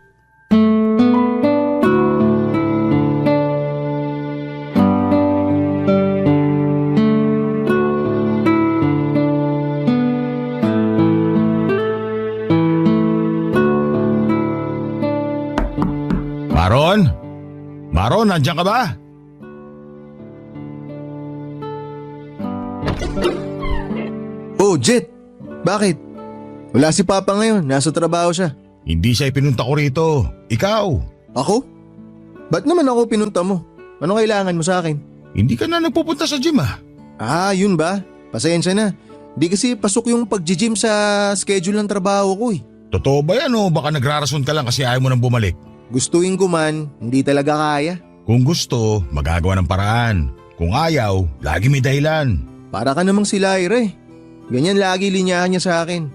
Maron, nandiyan ka ba? Oh, Jet! Bakit? Wala si Papa ngayon, nasa trabaho siya. Hindi siya ipinunta ko rito. Ikaw. Ako? Ba't naman ako pinunta mo? Ano kailangan mo sa akin? Hindi ka na nagpupunta sa gym ah. Ah, yun ba? Pasensya na. Di kasi pasok yung pag-gym sa schedule ng trabaho ko eh. Totoo ba yan o baka nagrarason ka lang kasi ayaw mo nang bumalik? Gustuin ko man, hindi talaga kaya. Kung gusto, magagawa ng paraan. Kung ayaw, lagi may dahilan. Para ka namang si Lyra eh. Ganyan lagi linyahan niya sa akin.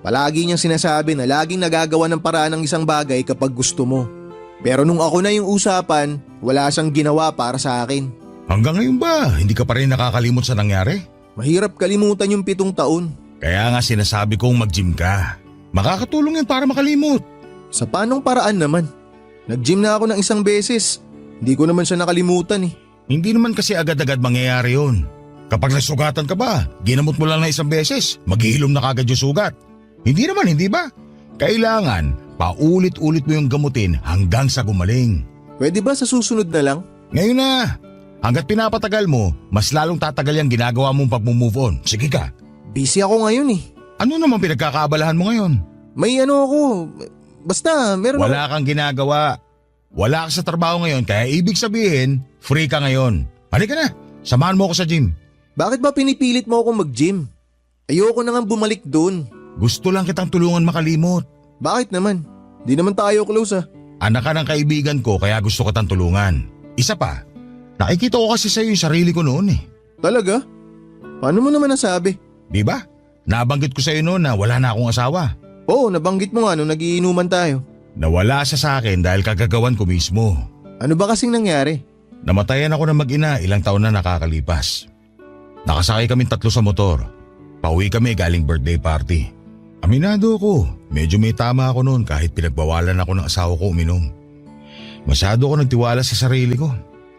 Palagi niyang sinasabi na laging nagagawa ng paraan ng isang bagay kapag gusto mo. Pero nung ako na yung usapan, wala siyang ginawa para sa akin. Hanggang ngayon ba, hindi ka pa rin nakakalimot sa nangyari? Mahirap kalimutan yung 7 taon. Kaya nga sinasabi kong mag-gym ka. Makakatulong yan para makalimot. Sa paanong paraan naman? Nag-gym na ako ng 1 beses. Hindi ko naman siya nakalimutan eh. Hindi naman kasi agad-agad mangyayari yun. Kapag nasugatan ka ba, ginamot mo lang na 1 beses, maghihilom na kagad yung sugat. Hindi naman, hindi ba? Kailangan, paulit-ulit mo yung gamutin hanggang sa gumaling. Pwede ba sa susunod na lang? Ngayon na! Hanggat pinapatagal mo, mas lalong tatagal yung ginagawa mong pag-move on. Sige ka. Busy ako ngayon eh. Ano naman pinagkakaabalahan mo ngayon? May ano ako, basta meron Wala kang ginagawa. Wala ka sa trabaho ngayon kaya ibig sabihin, free ka ngayon. Halika na, samahan mo ako sa gym. Bakit ba pinipilit mo ako mag-gym? Ayoko na nga bumalik doon. Gusto lang kitang tulungan makalimot. Bakit naman? Di naman tayo close ah. Anak ka ng kaibigan ko kaya gusto kitang tulungan. Isa pa, nakikita ko kasi sa'yo yung sarili ko noon eh. Talaga? Paano mo naman nasabi? Di ba? Nabanggit ko sa'yo noon na wala na akong asawa. Oo, nabanggit mo nga nung nagiinuman tayo. Nawala siya sa akin dahil kagagawan ko mismo. Ano ba kasing nangyari? Namatayan ako ng mag-ina ilang taon na nakakalipas. Nakasakay kaming 3 sa motor. Pauwi kami galing birthday party. Aminado ako, medyo may tama ako noon kahit pinagbawalan ako ng asawa ko uminom. Masyado ako nagtiwala sa sarili ko.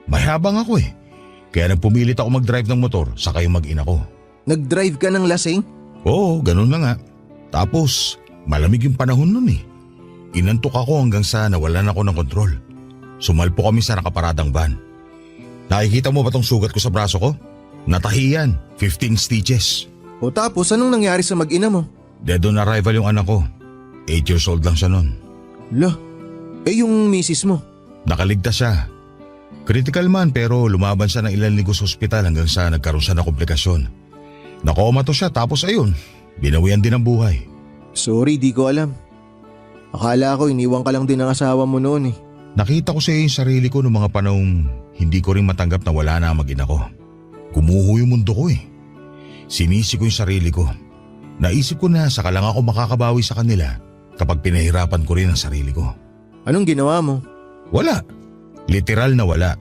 Mayabang ako eh. Kaya nagpumilit ako mag-drive ng motor saka yung mag-ina ko. Nag-drive ka ng lasing? Oo, ganun na nga. Tapos, malamig yung panahon nun eh. Inantok ako hanggang sa nawalan ako ng kontrol. Sumalpo kami sa nakaparadang van. Nakikita mo ba tong sugat ko sa braso ko? Natahiyan, 15 stitches. O tapos anong nangyari sa mag-ina mo? Dead on arrival yung anak ko. 8 years old lang siya nun. Lah, yung misis mo? Nakaligtas siya. Critical man pero lumaban siya ng ilang linggo sa ospital hanggang sa nagkaroon siya ng komplikasyon. Nakoma to siya tapos ayun, binawian din ang buhay. Sorry, di ko alam. Akala ko iniwan ka lang din ng asawa mo noon eh. Nakita ko sa iyo yung sarili ko noong mga panahong hindi ko rin matanggap na wala na ang mag-ina ko. Gumuho yung mundo ko eh. Sinisi ko yung sarili ko. Naisip ko na saka lang ako makakabawi sa kanila kapag pinahirapan ko rin ang sarili ko. Anong ginawa mo? Wala. Literal na wala.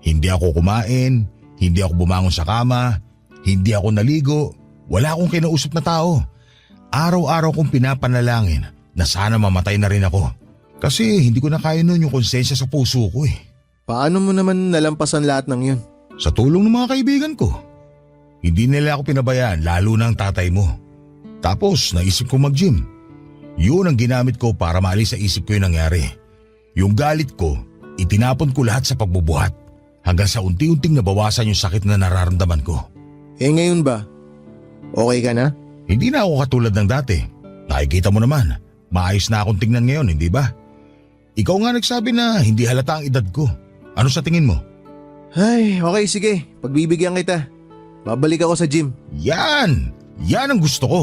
Hindi ako kumain, hindi ako bumangon sa kama, hindi ako naligo, wala akong kinausap na tao. Araw-araw kong pinapanalangin na sana mamatay na rin ako. Kasi hindi ko na kaya nun yung konsensya sa puso ko eh. Paano mo naman nalampasan lahat ng yun? Sa tulong ng mga kaibigan ko. Hindi nila ako pinabayaan lalo na ang tatay mo. Tapos naisip ko mag-gym. Yun ang ginamit ko para maalis sa isip ko yung nangyari. Yung galit ko, itinapon ko lahat sa pagbubuhat hanggang sa unti-unting nabawasan yung sakit na nararamdaman ko. Eh ngayon ba? Okay ka na? Hindi na ako katulad ng dati. Nakikita mo naman, maayos na akong tingnan ngayon, hindi ba? Ikaw nga nagsabi na hindi halata ang edad ko. Ano sa tingin mo? Ay, okay sige. Pagbibigyan kita. Babalik ako sa gym. Yan! Yan ang gusto ko.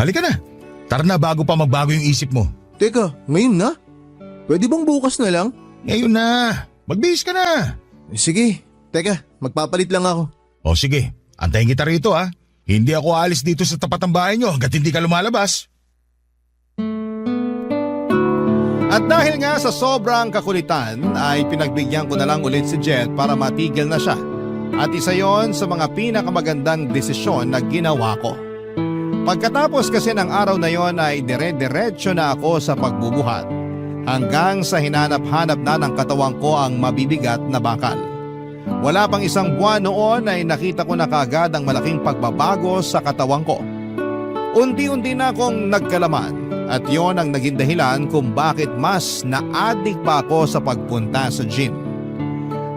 Halika na. Tara na bago pa magbago yung isip mo. Teka, ngayon na? Pwede bang bukas na lang? Ngayon na. Magbihis ka na. Sige, teka, magpapalit lang ako. O sige, antayin kita rito ha. Hindi ako aalis dito sa tapat ng bahay nyo hanggat hindi ka lumalabas. At dahil nga sa sobrang kakulitan ay pinagbigyan ko na lang ulit si Jet para matigil na siya. At isa yon sa mga pinakamagandang desisyon na ginawa ko. Pagkatapos kasi ng araw na yon ay dire-diretso na ako sa pagbubuhat. Hanggang sa hinanap-hanap na ng katawan ko ang mabibigat na bakal. Wala pang 1 buwan noon ay nakita ko na kaagad ang malaking pagbabago sa katawan ko. Unti-unti na akong nagkalaman at yon ang naging dahilan kung bakit mas na-addict pa ako sa pagpunta sa gym.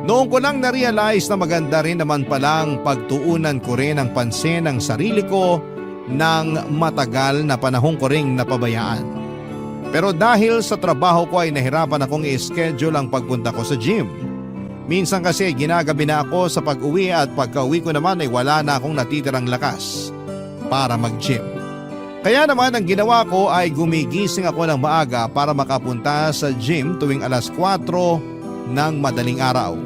Noong ko lang na-realize na maganda rin naman palang pagtuunan ko rin ang pansin ng sarili ko ng matagal na panahon ko ring napabayaan. Pero dahil sa trabaho ko ay nahirapan akong i-schedule ang pagpunta ko sa gym. Minsan kasi ginagabi na ako sa pag-uwi at pagka-uwi ko naman ay wala na akong natitirang lakas para mag-gym. Kaya naman ang ginawa ko ay gumigising ako ng maaga para makapunta sa gym tuwing alas 4 ng madaling araw.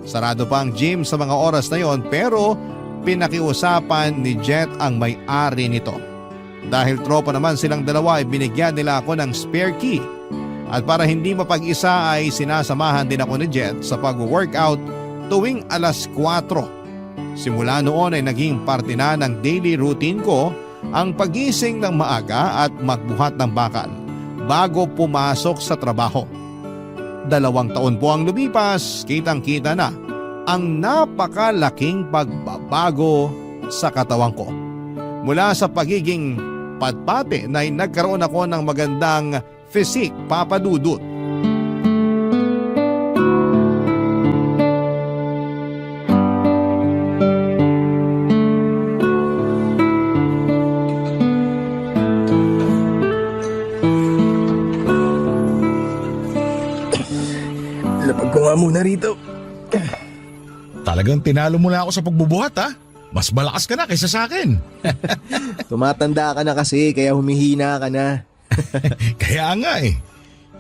Sarado pa ang gym sa mga oras na yon pero pinakiusapan ni Jet ang may-ari nito. Dahil tropa naman silang dalawa ay binigyan nila ako ng spare key. At para hindi mapag-isa ay sinasamahan din ako ni Jet sa pag-workout tuwing alas 4. Simula noon ay naging parte na ng daily routine ko ang pagising ng maaga at magbuhat ng bakal bago pumasok sa trabaho. 2 taon po ang lumipas, kitang-kita na ang napakalaking pagbabago sa katawan ko. Mula sa pagiging patpate na nagkaroon ako ng magandang physique, papadudot. Upo nga muna rito. Talagang tinalo mo na ako sa pagbubuhat ha. Mas malakas ka na kaysa sa akin. Tumatanda ka na kasi kaya humihina ka na. Kaya nga eh.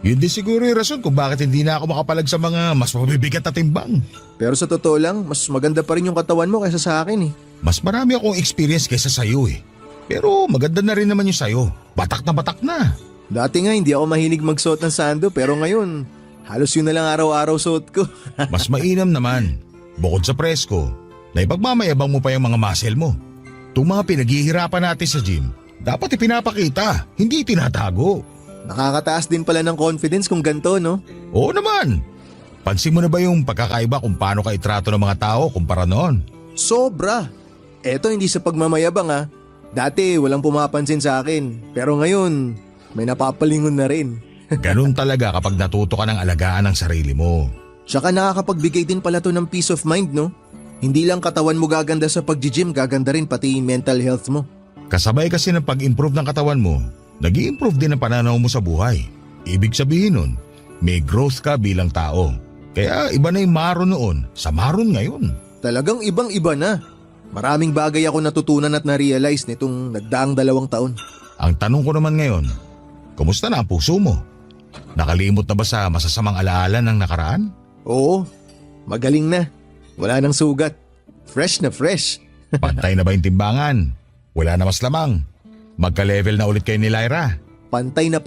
Yun din siguro yung rason kung bakit hindi na ako makapalag sa mga mas mabibigat na timbang. Pero sa totoo lang, mas maganda pa rin yung katawan mo kaysa sa akin eh. Mas marami akong experience kaysa sa'yo eh. Pero maganda na rin naman yung sa'yo. Batak na batak na. Dati nga hindi ako mahilig magsuot ng sando pero ngayon, halos yun na lang araw-araw suot ko. Mas mainam naman. Bukod sa presko, na ipagmamayabang mo pa yung mga muscle mo. Itong mga pinaghihirapan natin sa gym, dapat ipinapakita, hindi tinatago. Nakakataas din pala ng confidence kung ganito, no? Oo naman. Pansin mo na ba yung pagkakaiba kung paano ka itrato ng mga tao kumpara noon? Sobra. Eto hindi sa pagmamayabang ah. Dati walang pumapansin sa akin. Pero ngayon, may napapalingon na rin. Ganun talaga kapag natuto ka ng alagaan ng sarili mo. Tsaka nakakapagbigay din pala to ng peace of mind, no? Hindi lang katawan mo gaganda sa pag-gym, gaganda rin pati mental health mo. Kasabay kasi ng pag-improve ng katawan mo, nag-i-improve din ang pananaw mo sa buhay. Ibig sabihin nun, may growth ka bilang tao. Kaya iba na yung Maron noon sa Maron ngayon. Talagang ibang-iba na. Maraming bagay ako natutunan at na-realize nitong nagdaang 2 taon. Ang tanong ko naman ngayon, kumusta na ang puso mo? Nakalimot na ba sa masasamang alaala ng nakaraan? Oo, magaling na. Wala nang sugat. Fresh na fresh. Pantay na ba yung timbangan? Wala na mas lamang. Magka-level na ulit kayo ni Lyra. Pantay na.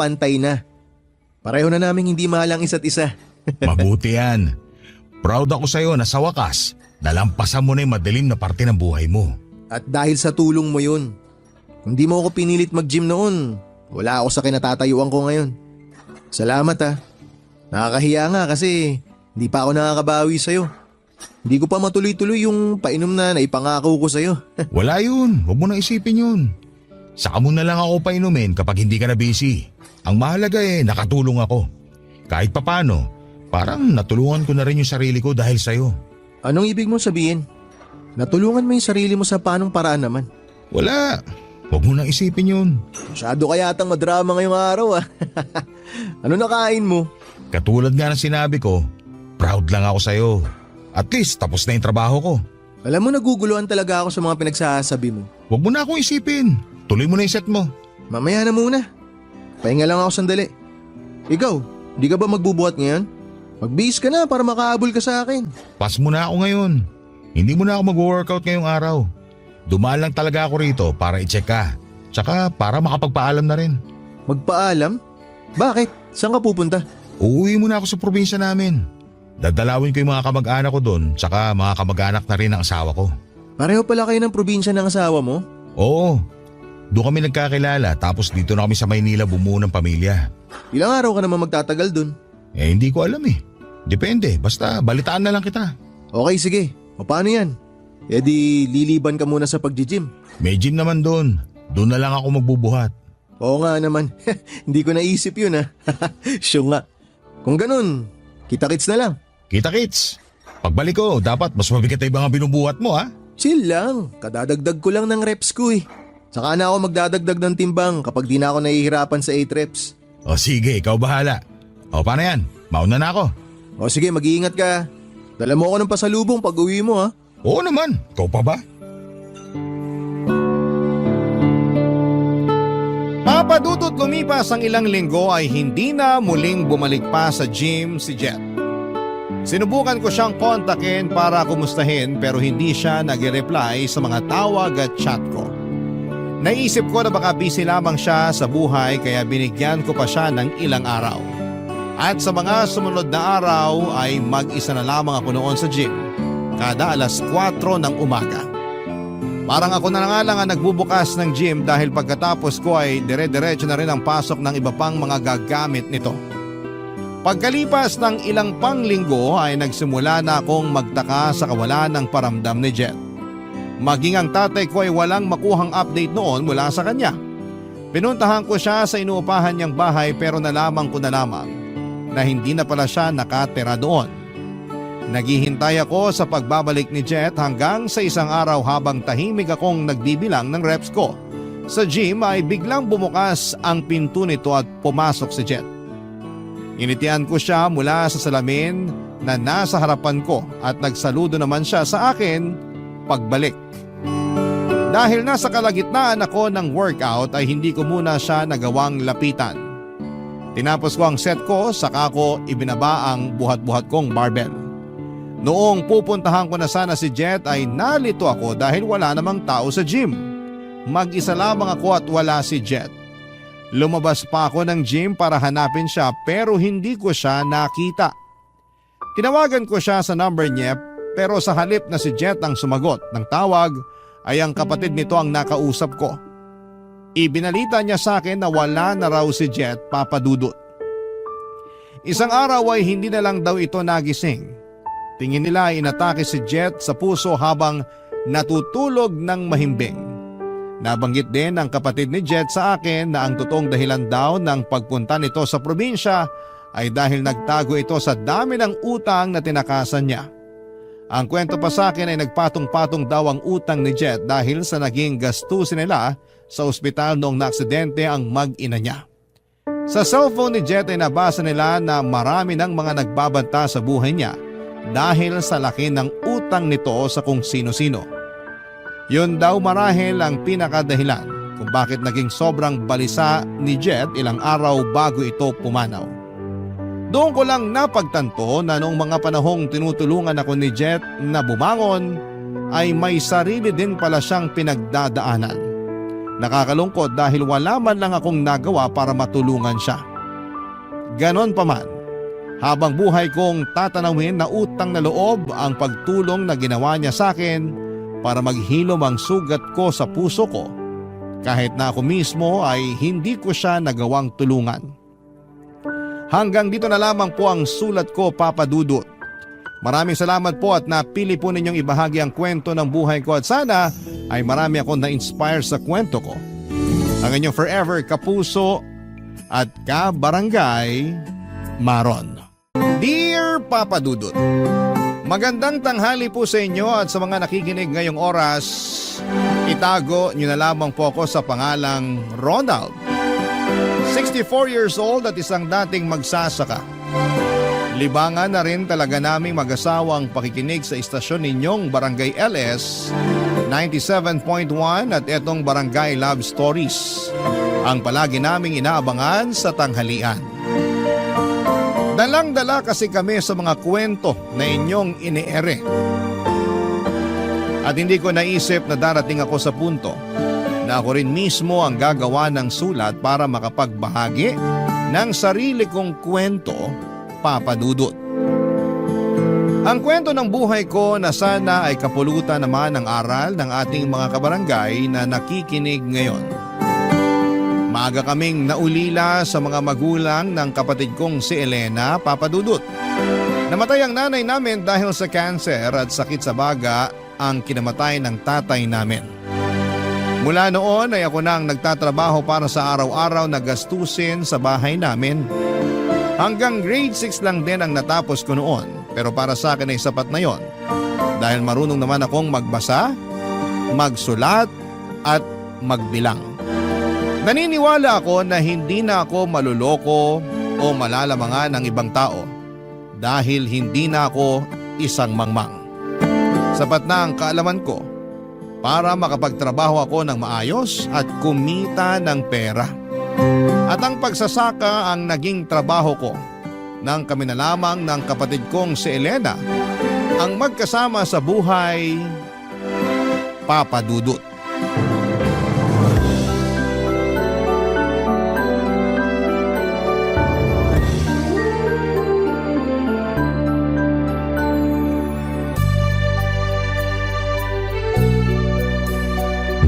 Pareho na naming hindi mahal ang isa't isa. Mabuti yan. Proud ako sa'yo na sa wakas, nalampasan mo na yung madilim na parte ng buhay mo. At dahil sa tulong mo yun, kung di mo ako pinilit mag-gym noon, wala ako sa kinatatayuan ko ngayon. Salamat ah. Nakakahiya nga kasi hindi pa ako nakakabawi sa'yo. Hindi ko pa matuloy-tuloy yung painom na naipangako ko sa'yo. Wala yun, huwag mo na isipin yun. Saka mo na lang ako painumin kapag hindi ka na busy. Ang mahalaga nakatulong ako. Kahit papano, parang natulungan ko na rin yung sarili ko dahil sa'yo. Anong ibig mo sabihin? Natulungan mo yung sarili mo sa paanong paraan naman? Wala, huwag mo na isipin yun. Masyado ka yatang madrama ngayong araw ah. Ano nakain mo? Katulad nga ng sinabi ko, proud lang ako sa'yo. At least tapos na yung trabaho ko. Alam mo naguguluhan talaga ako sa mga pinagsasabi mo. Huwag mo na akong isipin. Tuloy mo na yung set mo. Mamaya na muna. Pahinga lang ako sandali. Ikaw, di ka ba magbubuhat ngayon? Magbihis ka na para makahabol ka sa akin. Pass mo na ako ngayon. Hindi mo na ako mag-workout ngayong araw. Dumaan lang talaga ako rito para i-check ka. Tsaka para makapagpaalam na rin. Magpaalam? Bakit? Saan ka pupunta? Uuwi muna ako sa probinsya namin. Dadalawin ko yung mga kamag-anak ko doon, tsaka mga kamag-anak na rin ng asawa ko. Pareho pala kayo ng probinsya ng asawa mo? Oo, doon kami nagkakilala tapos dito na kami sa Maynila bumuo ng pamilya. Ilang araw ka naman magtatagal dun? Hindi ko alam eh. Depende, basta balitaan na lang kita. Okay, sige. O paano yan? E di liliban ka muna sa pag-gym. May gym naman doon. Doon na lang ako magbubuhat. Oo nga naman. Hindi ko naisip yun ah. Sure nga. Kung ganun, kita-kits na lang. Kita-kits. Pagbalik ko, dapat mas mabigat na ibang binubuhat mo ha. Chill lang. Kadadagdag ko lang ng reps ko eh. Saka na ako magdadagdag ng timbang kapag di na ako nahihirapan sa 8 reps. O sige, ikaw bahala. O paano yan? Mauna na ako. O sige, mag-iingat ka. Dala mo ako ng pasalubong pag uwi mo ha. Oo naman, ikaw pa ba? Papadudot lumipas ang ilang linggo ay hindi na muling bumalik pa sa gym si Jet. Sinubukan ko siyang kontakin para kumustahin pero hindi siya nag-reply sa mga tawag at chat ko. Naisip ko na baka busy lamang siya sa buhay kaya binigyan ko pa siya ng ilang araw. At sa mga sumunod na araw ay mag-isa na lamang ako noon sa gym kada alas 4 ng umaga. Parang ako na nga lang ang nagbubukas ng gym dahil pagkatapos ko ay dire-diretso na rin ang pasok ng iba pang mga gagamit nito. Pagkalipas ng ilang panglinggo ay nagsimula na akong magtaka sa kawalan ng paramdam ni Jet. Maging ang tatay ko ay walang makuhang update noon mula sa kanya. Pinuntahan ko siya sa inuupahan niyang bahay pero nalaman ko na lamang na hindi na pala siya nakatira doon. Naghihintay ako sa pagbabalik ni Jet hanggang sa isang araw habang tahimik akong nagbibilang ng reps ko. Sa gym ay biglang bumukas ang pinto nito at pumasok si Jet. Initian ko siya mula sa salamin na nasa harapan ko at nagsaludo naman siya sa akin pagbalik. Dahil nasa kalagitnaan ako ng workout ay hindi ko muna siya nagawang lapitan. Tinapos ko ang set ko saka ko ibinaba ang buhat-buhat kong barbell. Noong pupuntahan ko na sana si Jet ay nalito ako dahil wala namang tao sa gym. Mag-isa lamang ako at wala si Jet. Lumabas pa ako ng gym para hanapin siya pero hindi ko siya nakita. Tinawagan ko siya sa number niya pero sa halip na si Jet ang sumagot ng tawag ay ang kapatid nito ang nakausap ko. Ibinalita niya sa akin na wala na raw si Jet, Papa Dudut. Isang araw ay hindi na lang daw ito nagising. Tingin nila ay inatake si Jet sa puso habang natutulog ng mahimbing. Nabanggit din ng kapatid ni Jet sa akin na ang totoong dahilan daw ng pagpunta nito sa probinsya ay dahil nagtago ito sa dami ng utang na tinakasan niya. Ang kwento pa sa akin ay nagpatong-patong daw ang utang ni Jet dahil sa naging gastusin nila sa ospital noong naaksidente ang mag-ina niya. Sa cellphone ni Jet ay nabasa nila na marami ng mga nagbabanta sa buhay niya dahil sa laki ng utang nito sa kung sino-sino. Yun daw marahil ang pinakadahilan kung bakit naging sobrang balisa ni Jet ilang araw bago ito pumanaw. Doon ko lang napagtanto na noong mga panahong tinutulungan ako ni Jet na bumangon ay may sarili din pala siyang pinagdadaanan. Nakakalungkot dahil wala man lang akong nagawa para matulungan siya. Ganon pa man, habang buhay kong tatanawin na utang na loob ang pagtulong na ginawa niya sa akin para maghilom ang sugat ko sa puso ko kahit na ako mismo ay hindi ko siya nagawang tulungan. Hanggang dito na lamang po ang sulat ko, Papa Dudut. Maraming salamat po at napili po ninyong ibahagi ang kwento ng buhay ko at sana ay marami akong na-inspire sa kwento ko. Ang inyong forever kapuso at kabarangay, Maron. Dear Papa Dudut, magandang tanghali po sa inyo at sa mga nakikinig ngayong oras. Itago nyo na lamang po ako sa pangalang Ronald. 64 years old at isang dating magsasaka. Libangan na rin talaga naming mag-asawang pakikinig sa istasyon ninyong Barangay LS 97.1 at etong Barangay Love Stories, ang palagi naming inaabangan sa tanghalian. Dalang-dala kasi kami sa mga kwento na inyong iniere. At hindi ko naisip na darating ako sa punto na ako rin mismo ang gagawa ng sulat para makapagbahagi ng sarili kong kwento, Papa Dudut. Ang kwento ng buhay ko na sana ay kapulutan naman ng aral ng ating mga kabarangay na nakikinig ngayon. Maaga kaming naulila sa mga magulang ng kapatid kong si Elena, Papa Dudut. Namatay ang nanay namin dahil sa cancer at sakit sa baga ang kinamatay ng tatay namin. Mula noon ay ako nang nagtatrabaho para sa araw-araw na gastusin sa bahay namin. Hanggang grade 6 lang din ang natapos ko noon, pero para sa akin ay sapat na yon. Dahil marunong naman akong magbasa, magsulat at magbilang. Naniniwala ako na hindi na ako maluloko o malalamangan ng ibang tao dahil hindi na ako isang mangmang. Sapat na ang kaalaman ko para makapagtrabaho ako ng maayos at kumita ng pera. At ang pagsasaka ang naging trabaho ko nang kami na lamang ng kapatid kong si Elena ang magkasama sa buhay, Papa Dudut.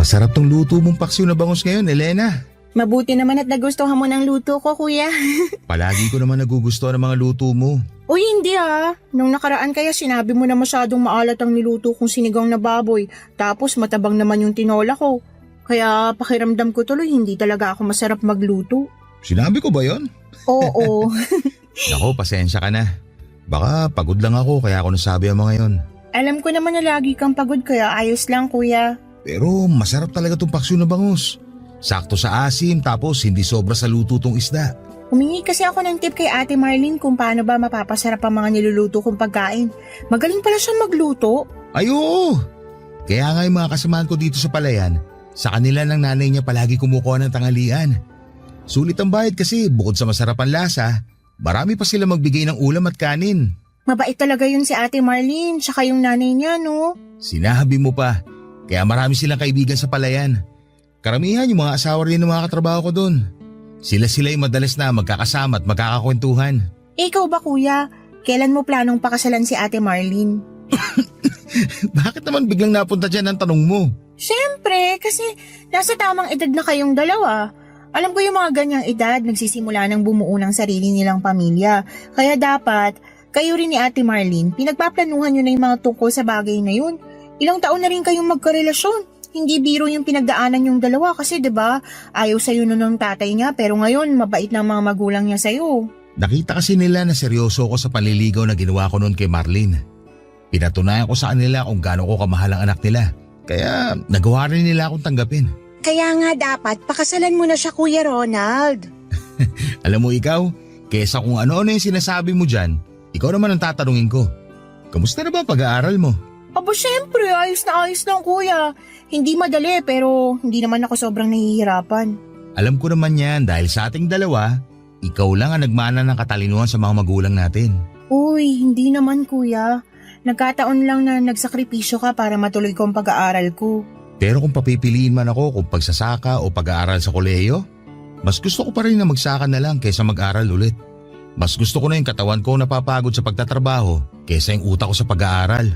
Masarap tong luto mong paksiw na bangus ngayon, Elena. Mabuti naman at nagustuhan mo ng luto ko, kuya. Palagi ko naman nagugustuhan ng mga luto mo. Uy, hindi ah. Nung nakaraan kaya sinabi mo na masyadong maalat ang niluto kong sinigang na baboy. Tapos matabang naman yung tinola ko. Kaya pakiramdam ko tuloy hindi talaga ako masarap magluto. Sinabi ko ba yon? Oo. Nako, pasensya ka na. Baka pagod lang ako kaya ako nasabi ang mga yon. Alam ko naman na lagi kang pagod kaya ayos lang, kuya. Pero masarap talaga tong paksiw na bangus. Sakto sa asim tapos hindi sobra sa luto tong isda. Humingi kasi ako ng tip kay Ate Marlene kung paano ba mapapasarap ang mga niluluto kong pagkain. Magaling pala siya magluto. Ay oo! Kaya nga yung mga kasamahan ko dito sa palayan, sa kanila ng nanay niya palagi kumukuha ng tanghalian. Sulit ang bayad kasi bukod sa masarap ang lasa, marami pa sila magbigay ng ulam at kanin. Mabait talaga yun si Ate Marlene, tsaka yung nanay niya, no? Sinabi mo pa, kaya marami silang kaibigan sa palayan. Karamihan yung mga asawa rin ng mga katrabaho ko doon. Sila yung madalas na magkakasama at magkakakwentuhan. Ikaw ba kuya? Kailan mo planong pakasalan si Ate Marlene? Bakit naman biglang napunta dyan ang tanong mo? Siyempre, kasi nasa tamang edad na kayong dalawa. Alam ko yung mga ganyang edad, nagsisimula ng bumuo ng sarili nilang pamilya. Kaya dapat, kayo rin ni Ate Marlene, pinagpaplanuhan nyo na yung mga tungkol sa bagay na yun. Ilang taon na rin kayong magkarelasyon. Hindi biro yung pinagdaanan yung dalawa kasi 'di ba? Ayaw sa'yo nun ng tatay niya pero ngayon mabait ng mga magulang niya sa'yo. Nakita kasi nila na seryoso ako sa panliligaw na ginawa ko noon kay Marlene. Pinatunayan ko sa kanila kung gaano ko kamahal ang anak nila. Kaya nagawa rin nila akong tanggapin. Kaya nga dapat pakasalan mo na siya Kuya Ronald. Alam mo ikaw, kesa kung ano-ano yung sinasabi mo dyan, ikaw naman ang tatanungin ko. Kamusta na ba ang pag-aaral mo? Aba syempre, ayos na ayos lang kuya. Hindi madali pero hindi naman ako sobrang nahihirapan. Alam ko naman yan dahil sa ating dalawa, ikaw lang ang nagmana ng katalinuhan sa mga magulang natin. Uy, hindi naman kuya. Nagkataon lang na nagsakripisyo ka para matuloy ko ang pag-aaral ko. Pero kung papipiliin man ako kung pagsasaka o pag-aaral sa kolehiyo, mas gusto ko pa rin na magsaka na lang kaysa mag-aral ulit. Mas gusto ko na yung katawan ko napapagod sa pagtatrabaho kaysa yung utak ko sa pag-aaral.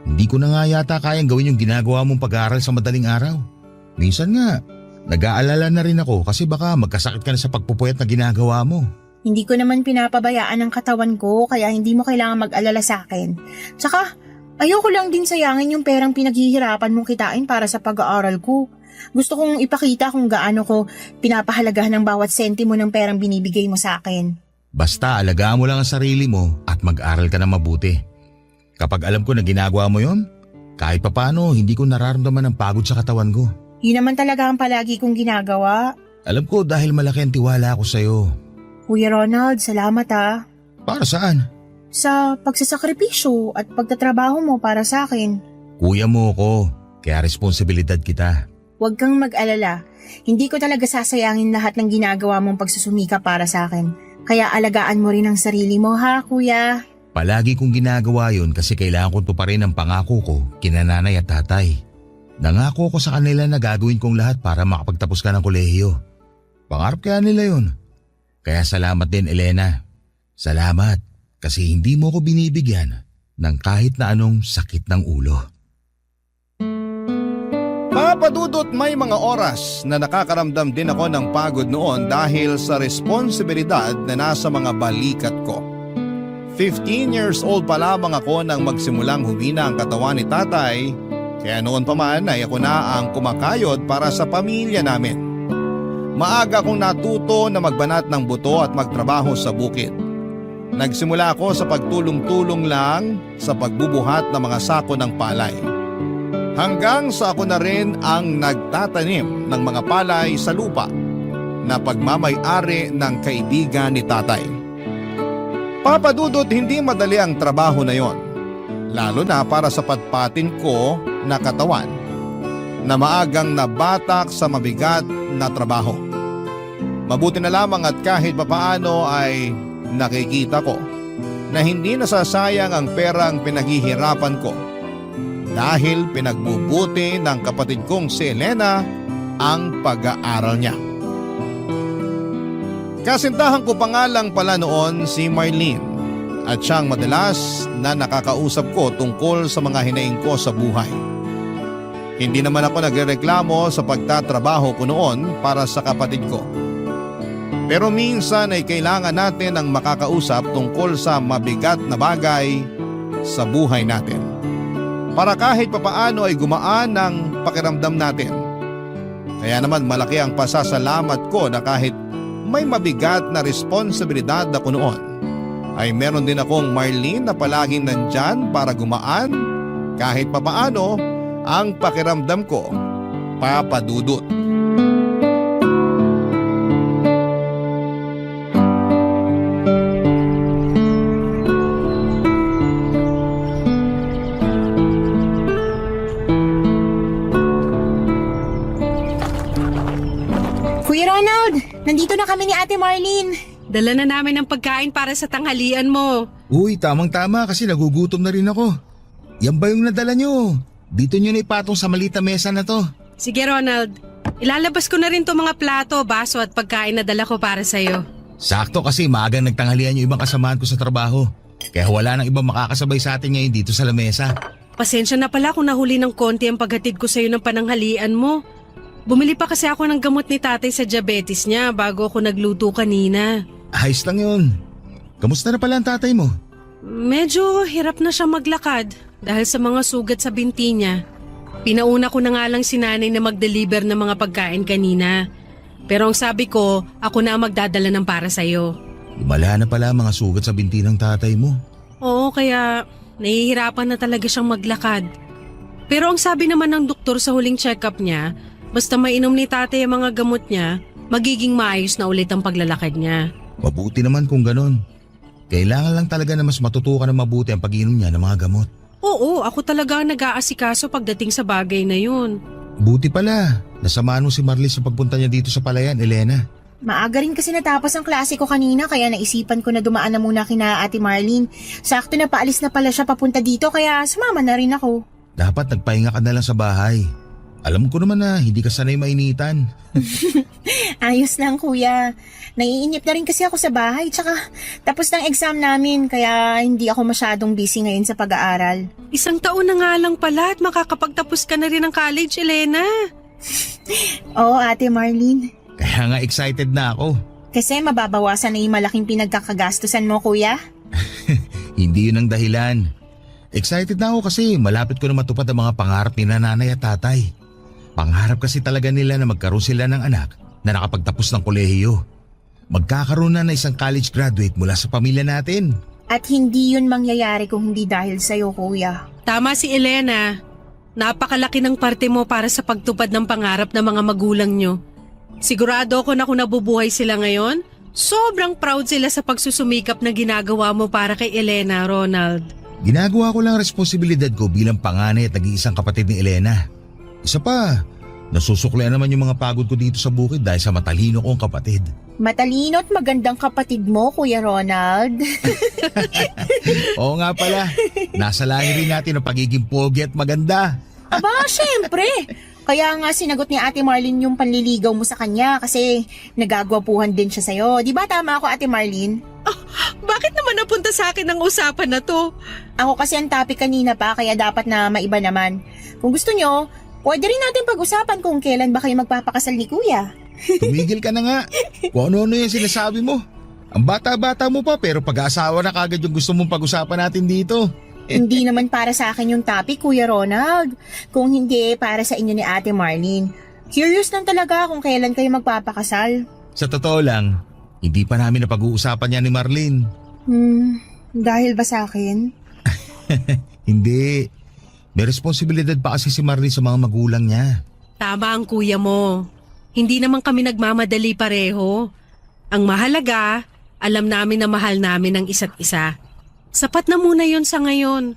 Hindi ko na nga yata kayang gawin yung ginagawa mong pag-aaral sa madaling araw. Minsan nga, nag-aalala na rin ako kasi baka magkasakit ka na sa pagpupuyat na ginagawa mo. Hindi ko naman pinapabayaan ang katawan ko kaya hindi mo kailangan mag-alala sa akin. Tsaka, ayoko lang din sayangin yung perang pinaghihirapan mong kitain para sa pag-aaral ko. Gusto kong ipakita kung gaano ko pinapahalagahan ng bawat sentimo ng perang binibigay mo sa akin. Basta alagaan mo lang ang sarili mo at mag-aral ka na mabuti. Kapag alam ko na ginagawa mo yon, kahit papano hindi ko nararamdaman ang pagod sa katawan ko. Yun naman talaga ang palagi kong ginagawa. Alam ko dahil malaki ang tiwala ko sa'yo. Kuya Ronald, salamat ha. Para saan? Sa pagsasakripisyo at pagtatrabaho mo para sa akin. Kuya mo ko, kaya responsibilidad kita. Huwag kang mag-alala. Hindi ko talaga sasayangin lahat ng ginagawa mong pagsusumika para sa akin. Kaya alagaan mo rin ang sarili mo ha, kuya. Palagi kong ginagawa yon kasi kailangan ko tuparin ang pangako ko kina nanay at tatay. Nangako ko sa kanila na gagawin kong lahat para makapagtapos ka ng kolehiyo. Pangarap kaya nila yon. Kaya salamat din Elena. Salamat kasi hindi mo ko binibigyan ng kahit na anong sakit ng ulo. Papadudot, may mga oras na nakakaramdam din ako ng pagod noon dahil sa responsibilidad na nasa mga balikat ko. 15 years old pa lamang ako nang magsimulang humina ang katawan ni tatay, kaya noon pa man ay ako na ang kumakayod para sa pamilya namin. Maaga akong natuto na magbanat ng buto at magtrabaho sa bukid. Nagsimula ako sa pagtulong-tulong lang sa pagbubuhat ng mga sako ng palay. Hanggang sa ako na rin ang nagtatanim ng mga palay sa lupa na pagmamay-ari ng kaibigan ni tatay. Papadudot, hindi madali ang trabaho na yon, lalo na para sa patpatin ko na katawan na maagang nabatak sa mabigat na trabaho. Mabuti na lamang at kahit papaano ay nakikita ko na hindi nasasayang ang perang pinaghihirapan ko dahil pinagbubuti ng kapatid kong si Elena ang pag-aaral niya. Kasintahan ko pa nga lang pala noon si Marlene at siyang madalas na nakakausap ko tungkol sa mga hinaing ko sa buhay. Hindi naman ako nagrereklamo sa pagtatrabaho ko noon para sa kapatid ko. Pero minsan ay kailangan natin ang makakausap tungkol sa mabigat na bagay sa buhay natin. Para kahit papaano ay gumaan ang pakiramdam natin. Kaya naman malaki ang pasasalamat ko na kahit may mabigat na responsibilidad ako noon, ay meron din akong Marlene na palaging nandyan para gumaan kahit papaano ang pakiramdam ko, papadudot. Nandito na kami ni Ate Marlene. Dala na namin ang pagkain para sa tanghalian mo. Uy, tamang-tama kasi nagugutom na rin ako. Yan ba yung nadala nyo? Dito nyo na ipatong sa malita mesa na to. Sige Ronald, ilalabas ko na rin to mga plato, baso at pagkain na dala ko para sa'yo. Sakto kasi maagang nagtanghalian yung ibang kasamahan ko sa trabaho. Kaya wala nang ibang makakasabay sa atin ngayon dito sa lamesa. Pasensya na pala kung nahuli ng konti ang paghatid ko sa'yo ng pananghalian mo. Bumili pa kasi ako ng gamot ni tatay sa diabetes niya bago ako nagluto kanina. Ayos lang yun. Kamusta na pala ang tatay mo? Medyo hirap na siya maglakad dahil sa mga sugat sa binti niya. Pinauna ko na nga lang si nanay na mag-deliver ng mga pagkain kanina. Pero ang sabi ko, ako na ang magdadala ng para sa'yo. Lumala na pala ang mga sugat sa binti ng tatay mo. Oo, kaya nahihirapan na talaga siyang maglakad. Pero ang sabi naman ng doktor sa huling check-up niya, basta mainom ni tatay ang mga gamot niya, magiging maayos na ulit ang paglalakad niya. Mabuti naman kung ganon. Kailangan lang talaga na mas matutukan na mabuti ang pag-inom niya ng mga gamot. Oo, ako talaga ang nag-aasikaso pagdating sa bagay na yun. Buti pala, nasamaan mo si Marlis sa pagpunta niya dito sa palayan, Elena. Maaga rin kasi natapos ang klase ko kanina kaya naisipan ko na dumaan na muna kina Ate Marlene. Sakto na paalis na pala siya papunta dito kaya sumama na rin ako. Dapat nagpahinga ka na lang sa bahay. Alam ko naman na hindi ka sanay mainitan. Ayos lang kuya. Naiinip na rin kasi ako sa bahay tsaka tapos ng exam namin kaya hindi ako masyadong busy ngayon sa pag-aaral. 1 taon na nga lang pala at makakapagtapos ka na rin ng college, Elena. Oo Ate Marlene. Kaya nga excited na ako. Kasi mababawasan na yung malaking pinagkakagastusan mo kuya. Hindi yun ang dahilan. Excited na ako kasi malapit ko na matupad ang mga pangarap ni nanay at tatay. Pangarap kasi talaga nila na magkaroon sila ng anak na nakapagtapos ng kolehiyo. Magkakaroon na ng isang college graduate mula sa pamilya natin. At hindi yun mangyayari kung hindi dahil sa'yo kuya. Tama si Elena. Napakalaki ng parte mo para sa pagtupad ng pangarap ng mga magulang nyo. Sigurado ako na kung nabubuhay sila ngayon, sobrang proud sila sa pagsusumikap na ginagawa mo para kay Elena, Ronald. Ginagawa ko lang ang responsibilidad ko bilang panganay at nag-iisang kapatid ni Elena. Isa pa, nasusuklian naman yung mga pagod ko dito sa bukid dahil sa matalino kong kapatid. Matalino at magandang kapatid mo, Kuya Ronald. Oo nga pala, nasa lahi rin natin ang pagiging pogi at maganda. Aba, syempre. Kaya nga sinagot ni Ate Marlene yung panliligaw mo sa kanya kasi nagagwapuhan din siya sa'yo. Di ba tama ako, Ate Marlene? Bakit naman napunta sa akin ang usapan na to? Ako kasi ang topic kanina pa kaya dapat na maiba naman. Kung gusto nyo, pwede rin natin pag-usapan kung kailan ba kayo magpapakasal ni Kuya. Tumigil ka na nga. Kung ano-ano yung sinasabi mo. Ang bata-bata mo pa pero pag-aasawa na kagad yung gusto mong pag-usapan natin dito. Hindi naman para sa akin yung topic, Kuya Ronald. Kung hindi, para sa inyo ni Ate Marlene. Curious lang talaga kung kailan kayo magpapakasal. Sa totoo lang, hindi pa namin napag-uusapan yan ni Marlene. Dahil ba sa akin? Hindi. May responsibilidad pa kasi si Marlene sa mga magulang niya. Tama ang kuya mo. Hindi naman kami nagmamadali pareho. Ang mahalaga, alam namin na mahal namin ang isa't isa. Sapat na muna yon sa ngayon.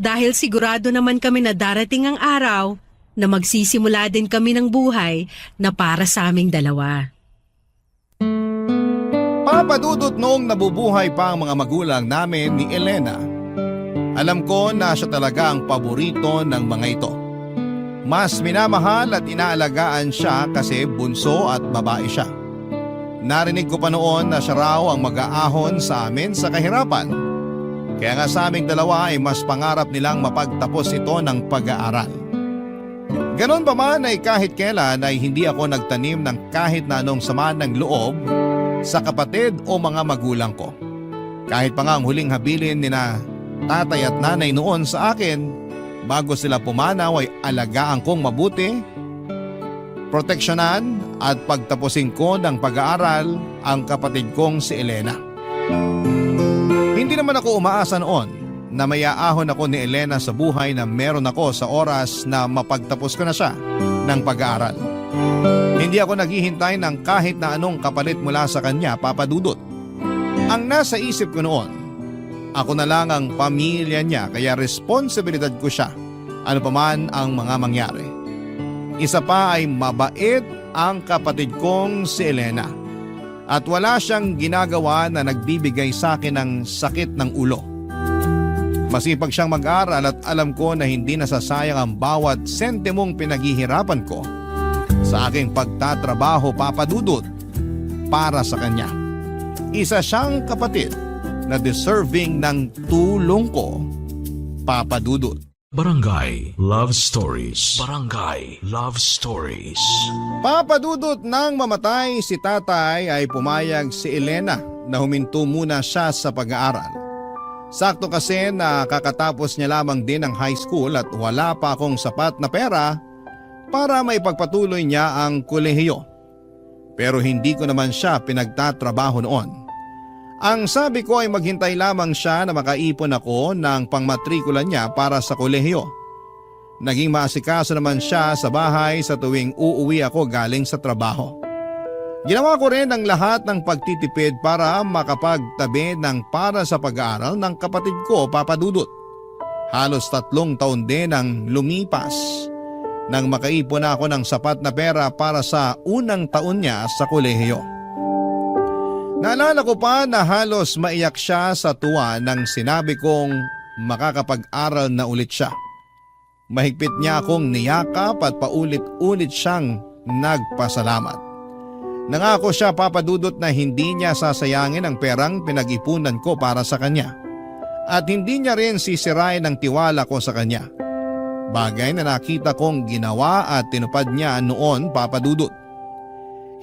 Dahil sigurado naman kami na darating ang araw na magsisimula din kami ng buhay na para sa aming dalawa. Papadudot noong nabubuhay pa ang mga magulang namin ni Elena. Alam ko na siya talaga ang paborito ng mga ito. Mas minamahal at inaalagaan siya kasi bunso at babae siya. Narinig ko pa noon na siya raw ang mag-aahon sa amin sa kahirapan. Kaya nga sa aming dalawa ay mas pangarap nilang mapagtapos ito ng pag-aaral. Ganon pa man ay kahit kailan ay hindi ako nagtanim ng kahit na anong sama ng loob sa kapatid o mga magulang ko. Kahit pa nga ang huling habilin ni na tatay at nanay noon sa akin bago sila pumanaw ay alagaan kong mabuti, proteksyonan at pagtapusin ko ng pag-aaral ang kapatid kong si Elena. Hindi naman ako umaasa noon na mayaahon ako ni Elena sa buhay na meron ako sa oras na mapagtapos ko na siya ng pag-aaral. Hindi ako naghihintay ng kahit na anong kapalit mula sa kanya, Papa Dudut. Ang nasa isip ko noon, ako na lang ang pamilya niya kaya responsibilidad ko siya ano pa man ang mga mangyari. Isa pa ay mabait ang kapatid kong si Elena. At wala siyang ginagawa na nagbibigay sa akin ng sakit ng ulo. Masipag siyang mag-aral at alam ko na hindi nasasayang ang bawat sentimong pinaghihirapan ko sa aking pagtatrabaho, Papa Dudut, para sa kanya. Isa siyang kapatid na deserving ng tulong ko, Papa Dudut. Barangay Love Stories. Barangay Love Stories. Papa Dudut, nang mamatay si tatay ay pumayag si Elena na huminto muna siya sa pag-aaral. Sakto kasi na kakatapos niya lamang din ng high school at wala pa akong sapat na pera para maipagpatuloy niya ang kolehiyo. Pero hindi ko naman siya pinagtatrabaho noon. Ang sabi ko ay maghintay lamang siya na makaipon ako ng pangmatrikula niya para sa kolehiyo. Naging maasikaso naman siya sa bahay sa tuwing uuwi ako galing sa trabaho. Ginawa ko rin ang lahat ng pagtitipid para makapagtabi ng para sa pag-aaral ng kapatid ko, Papa Dudut. Halos 3 taon din ang lumipas nang makaipon ako ng sapat na pera para sa unang taon niya sa kolehiyo. Naalala ko pa na halos maiyak siya sa tuwa nang sinabi kong makakapag-aral na ulit siya. Mahigpit niya akong niyakap at paulit-ulit siyang nagpasalamat. Nangako siya, Papa Dudut, na hindi niya sasayangin ang perang pinag-ipunan ko para sa kanya. At hindi niya rin sisirain ang tiwala ko sa kanya. Bagay na nakita kong ginawa at tinupad niya noon, Papa Dudut.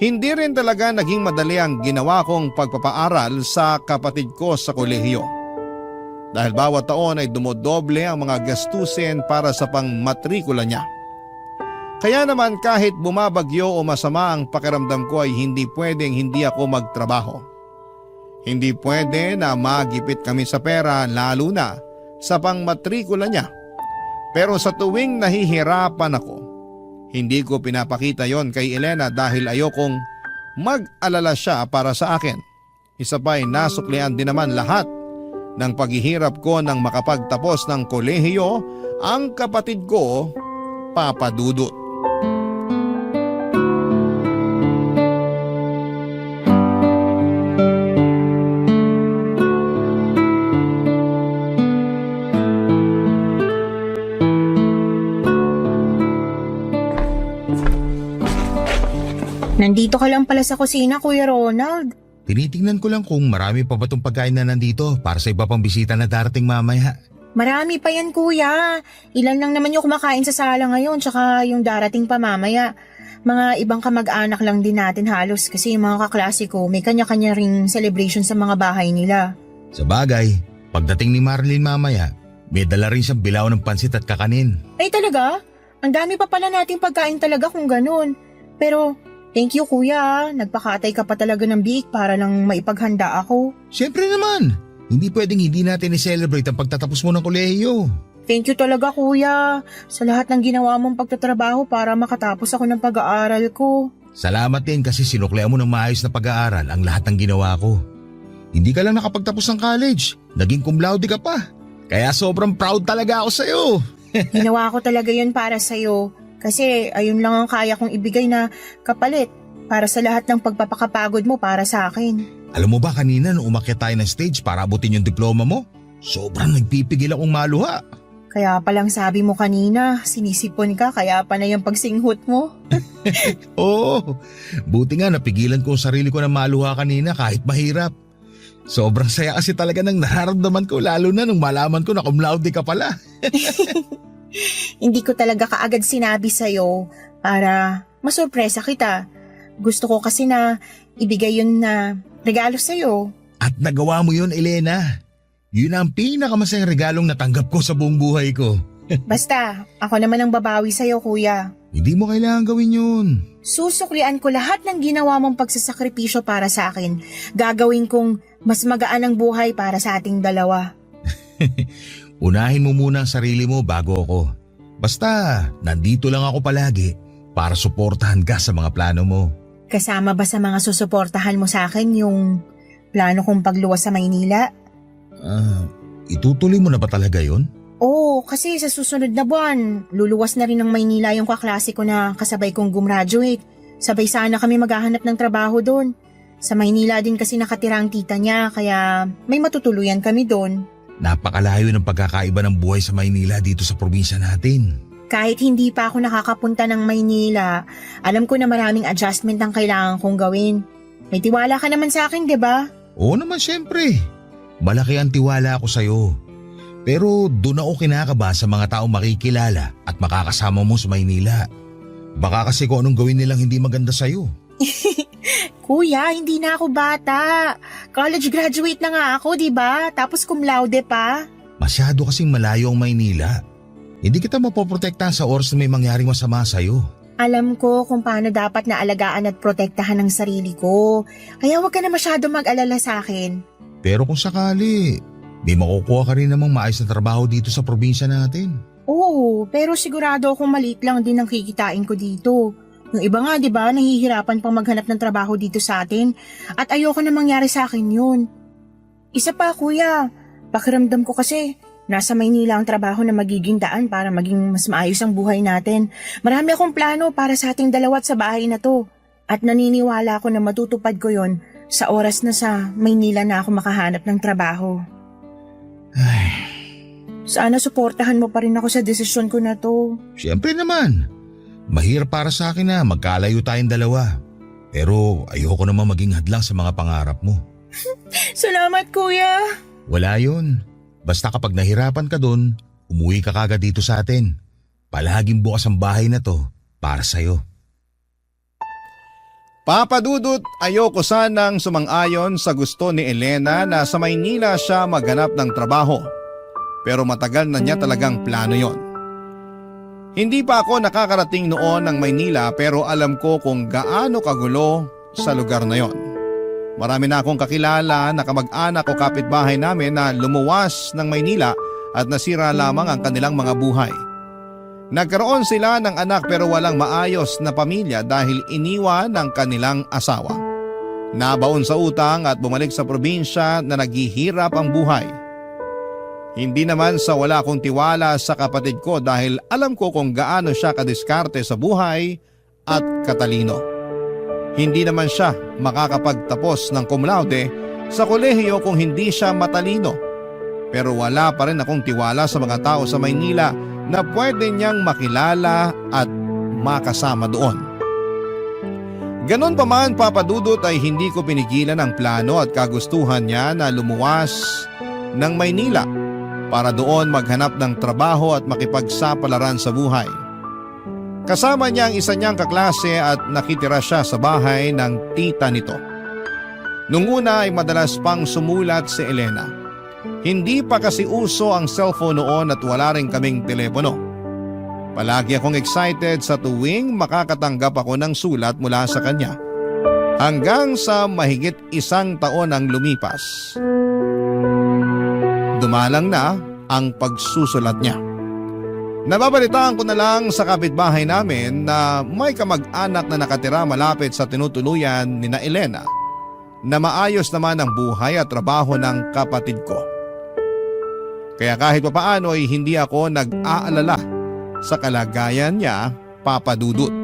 Hindi rin talaga naging madali ang ginawa kong pagpapaaral sa kapatid ko sa kolehiyo. Dahil bawat taon ay dumodoble ang mga gastusin para sa pangmatrikula niya. Kaya naman kahit bumabagyo o masama ang pakiramdam ko ay hindi pwedeng hindi ako magtrabaho. Hindi pwede na magipit kami sa pera lalo na sa pangmatrikula niya. Pero sa tuwing nahihirapan ako, hindi ko pinapakita yon kay Elena dahil ayokong mag-alala siya para sa akin. Isa pa'y nasuklian din naman lahat ng paghihirap ko nang makapagtapos ng kolehiyo ang kapatid ko, Papa Dudut. Nandito ka lang pala sa kusina, Kuya Ronald. Tinitingnan ko lang kung marami pa ba itong pagkain na nandito para sa iba pang bisita na darating mamaya. Marami pa yan, Kuya. Ilan lang naman yung kumakain sa sala ngayon, tsaka yung darating pa mamaya. Mga ibang kamag-anak lang din natin halos kasi yung mga kaklase ko may kanya-kanya ring celebration sa mga bahay nila. Sa bagay, pagdating ni Marlene mamaya, may dala rin siyang bilaw ng pansit at kakanin. Ay talaga? Ang dami pa pala nating pagkain talaga kung ganun. Pero thank you, Kuya. Nagpakatay ka pa talaga ng biik para lang maipaghanda ako. Siyempre naman, hindi pwedeng hindi natin i-celebrate ang pagtatapos mo ng kolehiyo. Thank you talaga, Kuya, sa lahat ng ginawa mong pagtatrabaho para makatapos ako ng pag-aaral ko. Salamat din kasi sinuklean mo ng maayos na pag-aaral ang lahat ng ginawa ko. Hindi ka lang nakapagtapos ng college, naging cum laude ka pa. Kaya sobrang proud talaga ako sa'yo. Ginawa ko talaga yun para sa'yo kasi ayun lang ang kaya kong ibigay na kapalit para sa lahat ng pagpapakapagod mo para sa akin. Alam mo ba kanina nung umakyat tayo ng stage para abutin yung diploma mo? Sobrang nagpipigil akong maluha. Kaya palang sabi mo kanina, sinisipon ka kaya pa na yung pagsinghot mo. Oo, buti nga napigilan ko ang sarili ko na maluha kanina kahit mahirap. Sobrang saya kasi talaga ng nararamdaman ko lalo na nung malaman ko na cum laude ka pala. Hindi ko talaga kaagad sinabi sa'yo para masurpresa kita. Gusto ko kasi na ibigay yun na regalo sa'yo. At nagawa mo yun, Elena. Yun ang pinakamasayang regalong natanggap ko sa buong buhay ko. Basta, ako naman ang babawi sa'yo, Kuya. Hindi mo kailangan gawin yun. Susuklian ko lahat ng ginawa mong pagsasakripisyo para sa akin. Gagawin kong mas magaan ang buhay para sa ating dalawa. Unahin mo muna ang sarili mo bago ako. Basta, nandito lang ako palagi para suportahan ka sa mga plano mo. Kasama ba sa mga susuportahan mo sa akin yung plano kong pagluwas sa Maynila? Itutuloy mo na ba talaga yon? Oo, kasi sa susunod na buwan, luluwas na rin ng Maynila yung kaklase ko na kasabay kong gumraduate. Sabay sana kami maghahanap ng trabaho doon. Sa Maynila din kasi nakatira ang tita niya, kaya may matutuluyan kami doon. Napakalayo ng pagkakaiba ng buhay sa Maynila dito sa probinsya natin. Kahit hindi pa ako nakakapunta ng Maynila, alam ko na maraming adjustment ang kailangan kong gawin. May tiwala ka naman sa akin, di ba? Oo naman siyempre. Malaki ang tiwala ko sa'yo. Pero doon ako kinakaba sa mga taong makikilala at makakasama mo sa Maynila. Baka kasi kung anong gawin nilang hindi maganda sa'yo. Kuya, hindi na ako bata. College graduate na nga ako, di ba? Tapos cum laude pa. Masyado kasing malayo ang Maynila. Hindi kita mapoprotektahan sa oras na may mangyaring masama sa'yo. Alam ko kung paano dapat na alagaan at protektahan ang sarili ko. Kaya huwag ka na masyado mag-alala sa akin. Pero kung sakali, may makukuha ka rin namang maayos na trabaho dito sa probinsya natin. Oo, pero sigurado akong maliit lang din ang kikitain ko dito. Yung iba nga, di ba, nahihirapan pang maghanap ng trabaho dito sa atin at ayoko na mangyari sa akin yun. Isa pa, kuya, pakiramdam ko kasi nasa Maynila ang trabaho na magiging daan para maging mas maayos ang buhay natin. Marami akong plano para sa ating dalawa't sa bahay na to at naniniwala ako na matutupad ko yon sa oras na sa Maynila na ako makahanap ng trabaho. Sana suportahan mo pa rin ako sa desisyon ko na to. Siyempre naman. Mahirap para sa akin na magkalayo tayong dalawa. Pero ayoko naman maging hadlang sa mga pangarap mo. Salamat, kuya. Wala yun. Basta kapag nahirapan ka dun, umuwi ka kagad dito sa atin. Palaging bukas ang bahay na to para sa'yo. Papa Dudut, ayoko sanang sumang-ayon sa gusto ni Elena na sa Maynila siya maghanap ng trabaho. Pero matagal na niya talagang plano yon. Hindi pa ako nakakarating noon ng Maynila pero alam ko kung gaano kagulo sa lugar na yon. Marami na akong kakilala na kamag-anak o kapitbahay namin na lumuwas ng Maynila at nasira lamang ang kanilang mga buhay. Nagkaroon sila ng anak pero walang maayos na pamilya dahil iniwan ng kanilang asawa. Nabaon sa utang at bumalik sa probinsya na naghihirap ang buhay. Hindi naman sa wala akong tiwala sa kapatid ko dahil alam ko kung gaano siya kadiskarte sa buhay at katalino. Hindi naman siya makakapagtapos ng cum laude sa kolehiyo kung hindi siya matalino. Pero wala pa rin akong tiwala sa mga tao sa Maynila na pwede niyang makilala at makasama doon. Ganon pa man, Papa Dudut, ay hindi ko pinigilan ang plano at kagustuhan niya na lumuwas ng Maynila para doon maghanap ng trabaho at makipagsapalaran sa buhay. Kasama niya ang isa niyang kaklase at nakitira siya sa bahay ng tita nito. Nung una ay madalas pang sumulat si Elena. Hindi pa kasi uso ang cellphone noon at wala rin kaming telepono. Palagi akong excited sa tuwing makakatanggap ako ng sulat mula sa kanya. Hanggang sa mahigit 1 taon ang lumipas. Dumalang na ang pagsusulat niya. Nababalitaan ko na lang sa kapitbahay namin na may kamag-anak na nakatira malapit sa tinutuluyan ni na Elena na maayos naman ang buhay at trabaho ng kapatid ko. Kaya kahit papaano ay hindi ako nag-aalala sa kalagayan niya, Papa Dudut.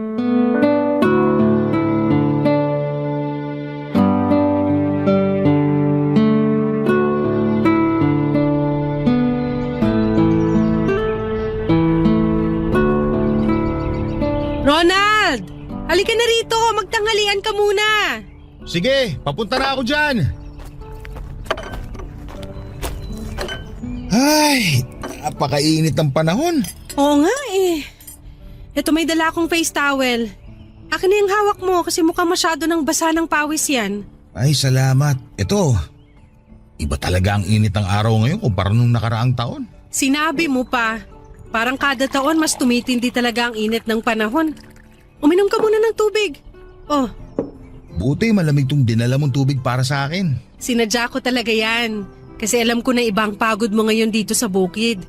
Ronald! Halika na rito, magtanghalian ka muna. Sige, papunta na ako dyan. Ay, napakainit ng panahon. Oo nga eh. Ito, may dala akong face towel. Akin na yung hawak mo kasi mukhang masyado ng basa ng pawis yan. Ay, salamat. Ito, iba talaga ang init ng araw ngayon kumpara nung nakaraang taon. Sinabi mo pa. Parang kada taon mas tumitindi talaga ang init ng panahon. Uminom ka muna ng tubig. Oh, Buti malamig tong dinala mong tubig para sa akin. sinadya ko talaga yan. Kasi alam ko na ibang pagod mo ngayon dito sa bukid.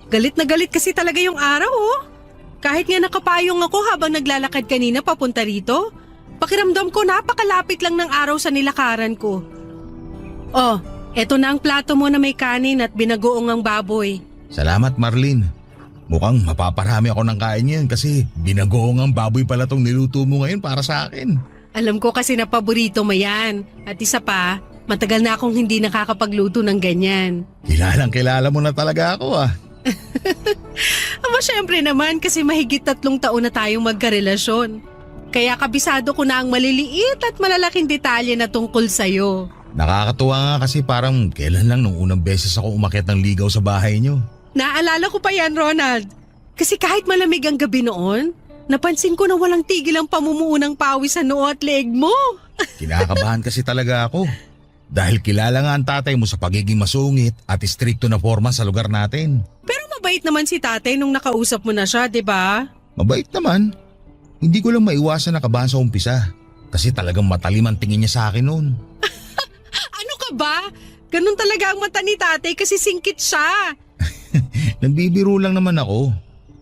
Galit na galit kasi talaga yung araw oh. Kahit nga nakapayong ako habang naglalakad kanina papunta rito, pakiramdam ko napakalapit lang ng araw sa nilakaran ko. Oh, eto na ang plato mo na may kanin at binagoong ang baboy. Salamat, Marlene. Mukhang mapaparami ako ng kain yan kasi binagoong ang baboy pala tong niluto mo ngayon para sa akin. Alam ko kasi na paborito mo yan. At isa pa, matagal na akong hindi nakakapagluto ng ganyan. Kilala mo na talaga ako ah. Aba syempre naman kasi mahigit 3 taon na tayong magkarelasyon. Kaya kabisado ko na ang maliliit at malalaking detalye na tungkol sa'yo. Nakakatuwa nga kasi parang kailan lang nung unang beses ako umakyat ng ligaw sa bahay niyo. Naalala ko pa yan, Ronald. Kasi kahit malamig ang gabi noon, napansin ko na walang tigil ang pamumuo ng pawis sa noo at leeg mo. Kinakabahan kasi talaga ako. Dahil kilala nga ang tatay mo sa pagiging masungit at istrikto na forma sa lugar natin. Pero mabait naman si tatay nung nakausap mo na siya, di ba? Mabait naman. Hindi ko lang maiwasan na kabahan sa umpisa. Kasi talagang matalim ang tingin niya sa akin noon. Ano ka ba? Ganun talaga ang mata ni tatay kasi singkit siya. Nagbibiro lang naman ako.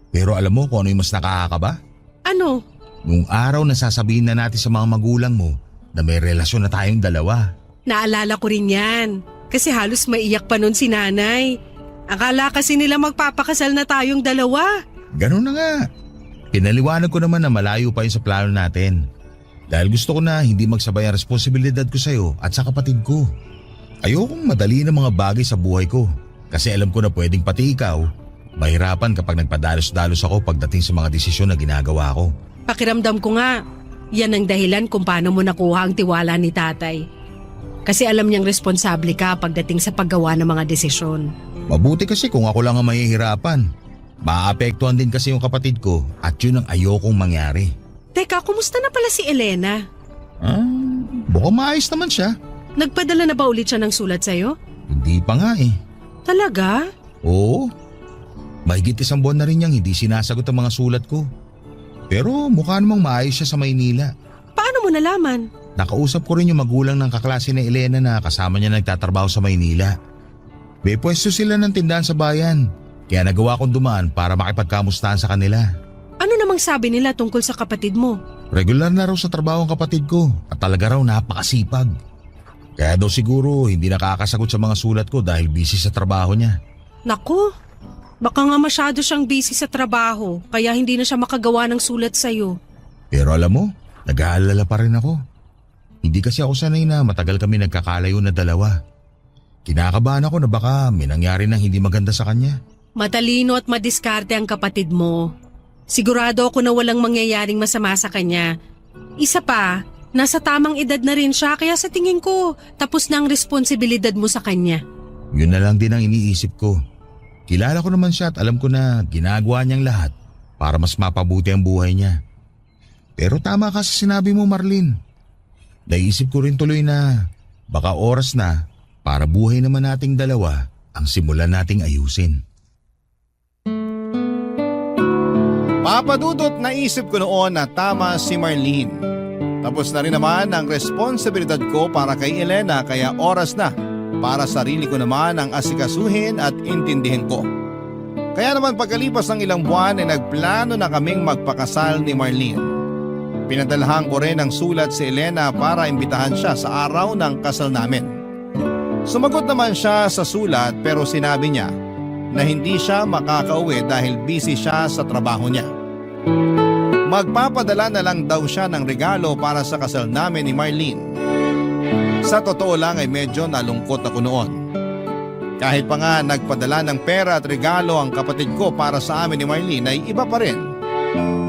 Pero alam mo kung ano yung mas nakakakaba? Ano? Nung araw na sasabihin na natin sa mga magulang mo na may relasyon na tayong dalawa. Naalala ko rin yan. Kasi halos maiyak pa nun si nanay. Akala kasi nila magpapakasal na tayong dalawa. Ganun na nga. Pinaliwanag ko naman na malayo pa yun sa plano natin. Dahil gusto ko na hindi magsabay ang responsibilidad ko sa'yo at sa kapatid ko. Ayokong madali ng mga bagay sa buhay ko. Kasi alam ko na pwedeng pati ikaw, mahirapan kapag nagpadalos-dalos ako pagdating sa mga desisyon na ginagawa ko. Pakiramdam ko nga, yan ang dahilan kung paano mo nakuha ang tiwala ni tatay. Kasi alam niyang responsable ka pagdating sa paggawa ng mga desisyon. Mabuti kasi kung ako lang ang mahihirapan. Maapektuhan din kasi yung kapatid ko at yun ang ayokong mangyari. Teka, kumusta na pala si Elena? Mukhang maayos naman siya. Nagpadala na ba ulit siya ng sulat sa'yo? Hindi pa nga eh. Talaga? Oo. Mahigit 1 buwan na rin niyang hindi sinasagot ang mga sulat ko. Pero mukha namang maayos siya sa Maynila. Paano mo nalaman? Nakausap ko rin yung magulang ng kaklase ni Elena na kasama niya nagtatrabaho sa Maynila. May pwesto sila ng tindahan sa bayan. Kaya nagawa kong dumaan para makipagkamustahan sa kanila. Ano namang sabi nila tungkol sa kapatid mo? Regular na raw sa trabaho ang kapatid ko at talaga raw napakasipag. Kaya daw siguro hindi nakakasagot sa mga sulat ko dahil busy sa trabaho niya. Naku, baka nga masyado siyang busy sa trabaho kaya hindi na siya makagawa ng sulat sa'yo. Pero alam mo, nag-aalala pa rin ako. Hindi kasi ako sanay na matagal kami nagkakalayo na dalawa. Kinakabahan ako na baka may nangyari na hindi maganda sa kanya. Matalino at madiskarte ang kapatid mo. Sigurado ako na walang mangyayaring masama sa kanya. Isa pa, nasa tamang edad na rin siya kaya sa tingin ko tapos na ang responsibilidad mo sa kanya. Yun na lang din ang iniisip ko. Kilala ko naman siya at alam ko na ginagawa niyang lahat para mas mapabuti ang buhay niya. Pero tama ka sa sinabi mo, Marlene. Naisip ko rin tuloy na baka oras na para buhay naman nating dalawa ang simulan nating ayusin. Papadudot, naisip ko noon na tama si Marlene. Tapos na rin naman ang responsibilidad ko para kay Elena kaya oras na para sarili ko naman ang asikasuhin at intindihin ko. Kaya naman pagkalipas ng ilang buwan ay nagplano na kaming magpakasal ni Marlene. Pinadalhan ko rin ang sulat si Elena para imbitahan siya sa araw ng kasal namin. Sumagot naman siya sa sulat pero sinabi niya na hindi siya makakauwi dahil busy siya sa trabaho niya. Magpapadala na lang daw siya ng regalo para sa kasal namin ni Marlene. Sa totoo lang ay medyo nalungkot ako noon. Kahit pa nga nagpadala ng pera at regalo ang kapatid ko para sa amin ni Marlene ay iba pa rin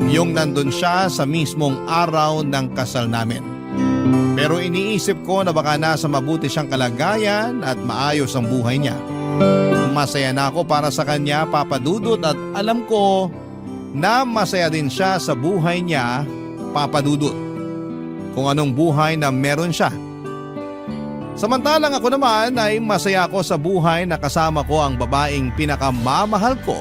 yung nandun siya sa mismong araw ng kasal namin. Pero iniisip ko na baka nasa mabuti siyang kalagayan at maayos ang buhay niya. Masaya na ako para sa kanya, Papa Dudut, at alam ko na masaya din siya sa buhay niya, Papa Dudut. Kung anong buhay na meron siya. Samantalang ako naman ay masaya ako sa buhay na kasama ko ang babaeng pinakamamahal ko,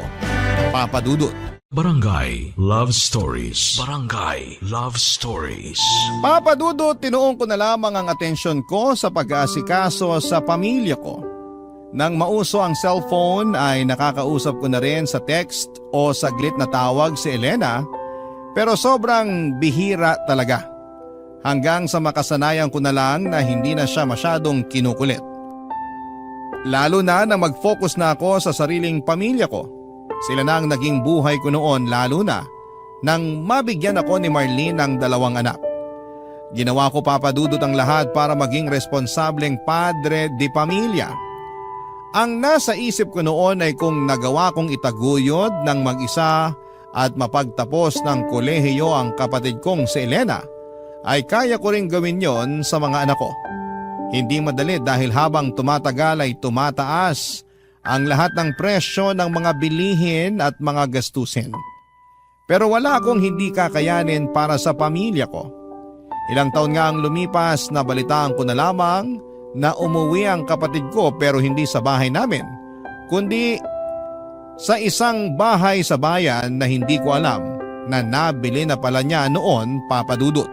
Papa Dudut. Barangay Love Stories. Barangay Love Stories. Papa Dudut, tinuon ko na lamang ang atensyon ko sa pag-aasikaso sa pamilya ko. Nang mauso ang cellphone ay nakakausap ko na rin sa text o saglit na tawag si Elena, pero sobrang bihira talaga. Hanggang sa makasanayan ko na lang na hindi na siya masyadong kinukulit. Lalo na mag-focus na ako sa sariling pamilya ko. Sila na ang naging buhay ko noon, lalo na nang mabigyan ako ni Marlene ng 2 anak. Ginawa ko papadudot ang lahat para maging responsableng padre de pamilya. Ang nasa isip ko noon ay kung nagawa kong itaguyod ng mag-isa at mapagtapos ng kolehiyo ang kapatid kong si Elena, ay kaya ko rin gawin yon sa mga anak ko. Hindi madali dahil habang tumatagal ay tumataas ang lahat ng presyo ng mga bilihin at mga gastusin. Pero wala akong hindi kakayanin para sa pamilya ko. Ilang taon nga ang lumipas na balitaan ko na lamang na umuwi ang kapatid ko pero hindi sa bahay namin, kundi sa isang bahay sa bayan na hindi ko alam na nabili na pala niya noon, Papa Dudut.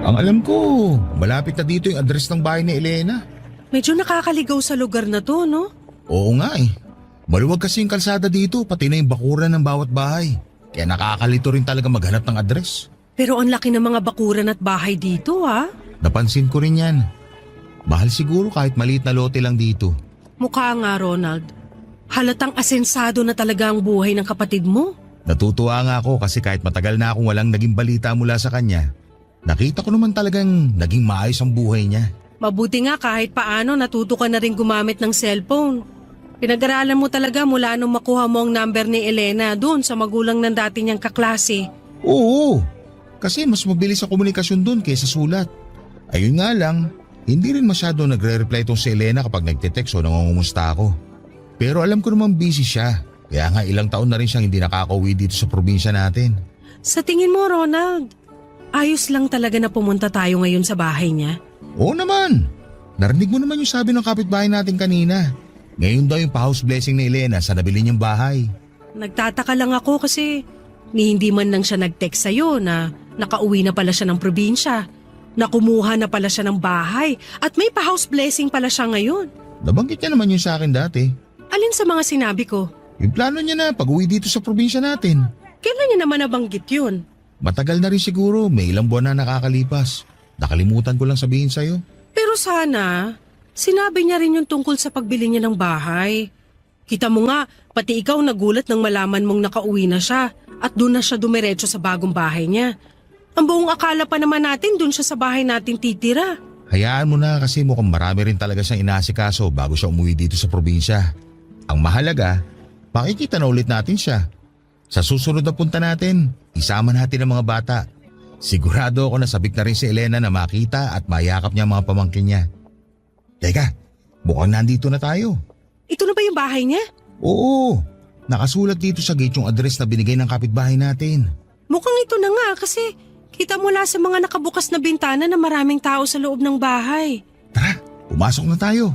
Ang alam ko, malapit na dito yung address ng bahay ni Elena. Medyo nakakaligaw sa lugar na to, no? Oo nga eh. Maluwag kasi yung kalsada dito, pati na yung bakuran ng bawat bahay. Kaya nakakalito rin talaga maghanap ng address. Pero ang laki ng mga bakuran at bahay dito, ha? Napansin ko rin yan. Mahal siguro kahit maliit na lote lang dito. Mukha nga, Ronald. Halatang asensado na talaga ang buhay ng kapatid mo. Natutuwa nga ako kasi kahit matagal na akong walang naging balita mula sa kanya, nakita ko naman talagang naging maayos ang buhay niya. Mabuti nga kahit paano natuto ka na rin gumamit ng cellphone. Pinag-aralan mo talaga mula nung makuha mo ang number ni Elena doon sa magulang ng dati niyang kaklase. Oo, kasi mas mabilis sa komunikasyon doon kaysa sulat. Ayun nga lang, hindi rin masyado nagre-reply tong si Elena kapag nagte-text o nangungumusta ako. Pero alam ko naman busy siya, kaya nga ilang taon na rin siyang hindi nakakauwi dito sa probinsya natin. Sa tingin mo, Ronald, ayos lang talaga na pumunta tayo ngayon sa bahay niya? Oo naman, narinig mo naman yung sabi ng kapitbahay natin kanina. Ngayon daw yung pa-house blessing ni Elena sa nabili niyang bahay. Nagtataka lang ako kasi hindi man lang siya nag-text sa'yo na nakauwi na pala siya ng probinsya, na kumuha na pala siya ng bahay at may pa-house blessing pala siya ngayon. Nabanggit niya naman yun sa akin dati. Alin sa mga sinabi ko? Yung plano niya na pag-uwi dito sa probinsya natin. Kailan niya naman nabanggit yun? Matagal na rin siguro, may ilang buwan na nakakalipas. Nakalimutan ko lang sabihin sa'yo. Pero sana, sinabi niya rin yung tungkol sa pagbili niya ng bahay. Kita mo nga, pati ikaw nagulat nang malaman mong nakauwi na siya at doon na siya dumiretso sa bagong bahay niya. Ang buong akala pa naman natin doon siya sa bahay natin titira. Hayaan mo na kasi mukhang marami rin talaga siyang inaasikaso bago siya umuwi dito sa probinsya. Ang mahalaga, makikita na ulit natin siya. Sa susunod na punta natin, isama natin ang mga bata. Sigurado ako na sabik na rin si Elena na makita at mayakap niya ang mga pamangkin niya. Teka, mukhang nandito na tayo. Ito na ba yung bahay niya? Oo, nakasulat dito sa gate yung address na binigay ng kapitbahay natin. Mukhang ito na nga kasi kita mula sa mga nakabukas na bintana na maraming tao sa loob ng bahay. Tara, pumasok na tayo.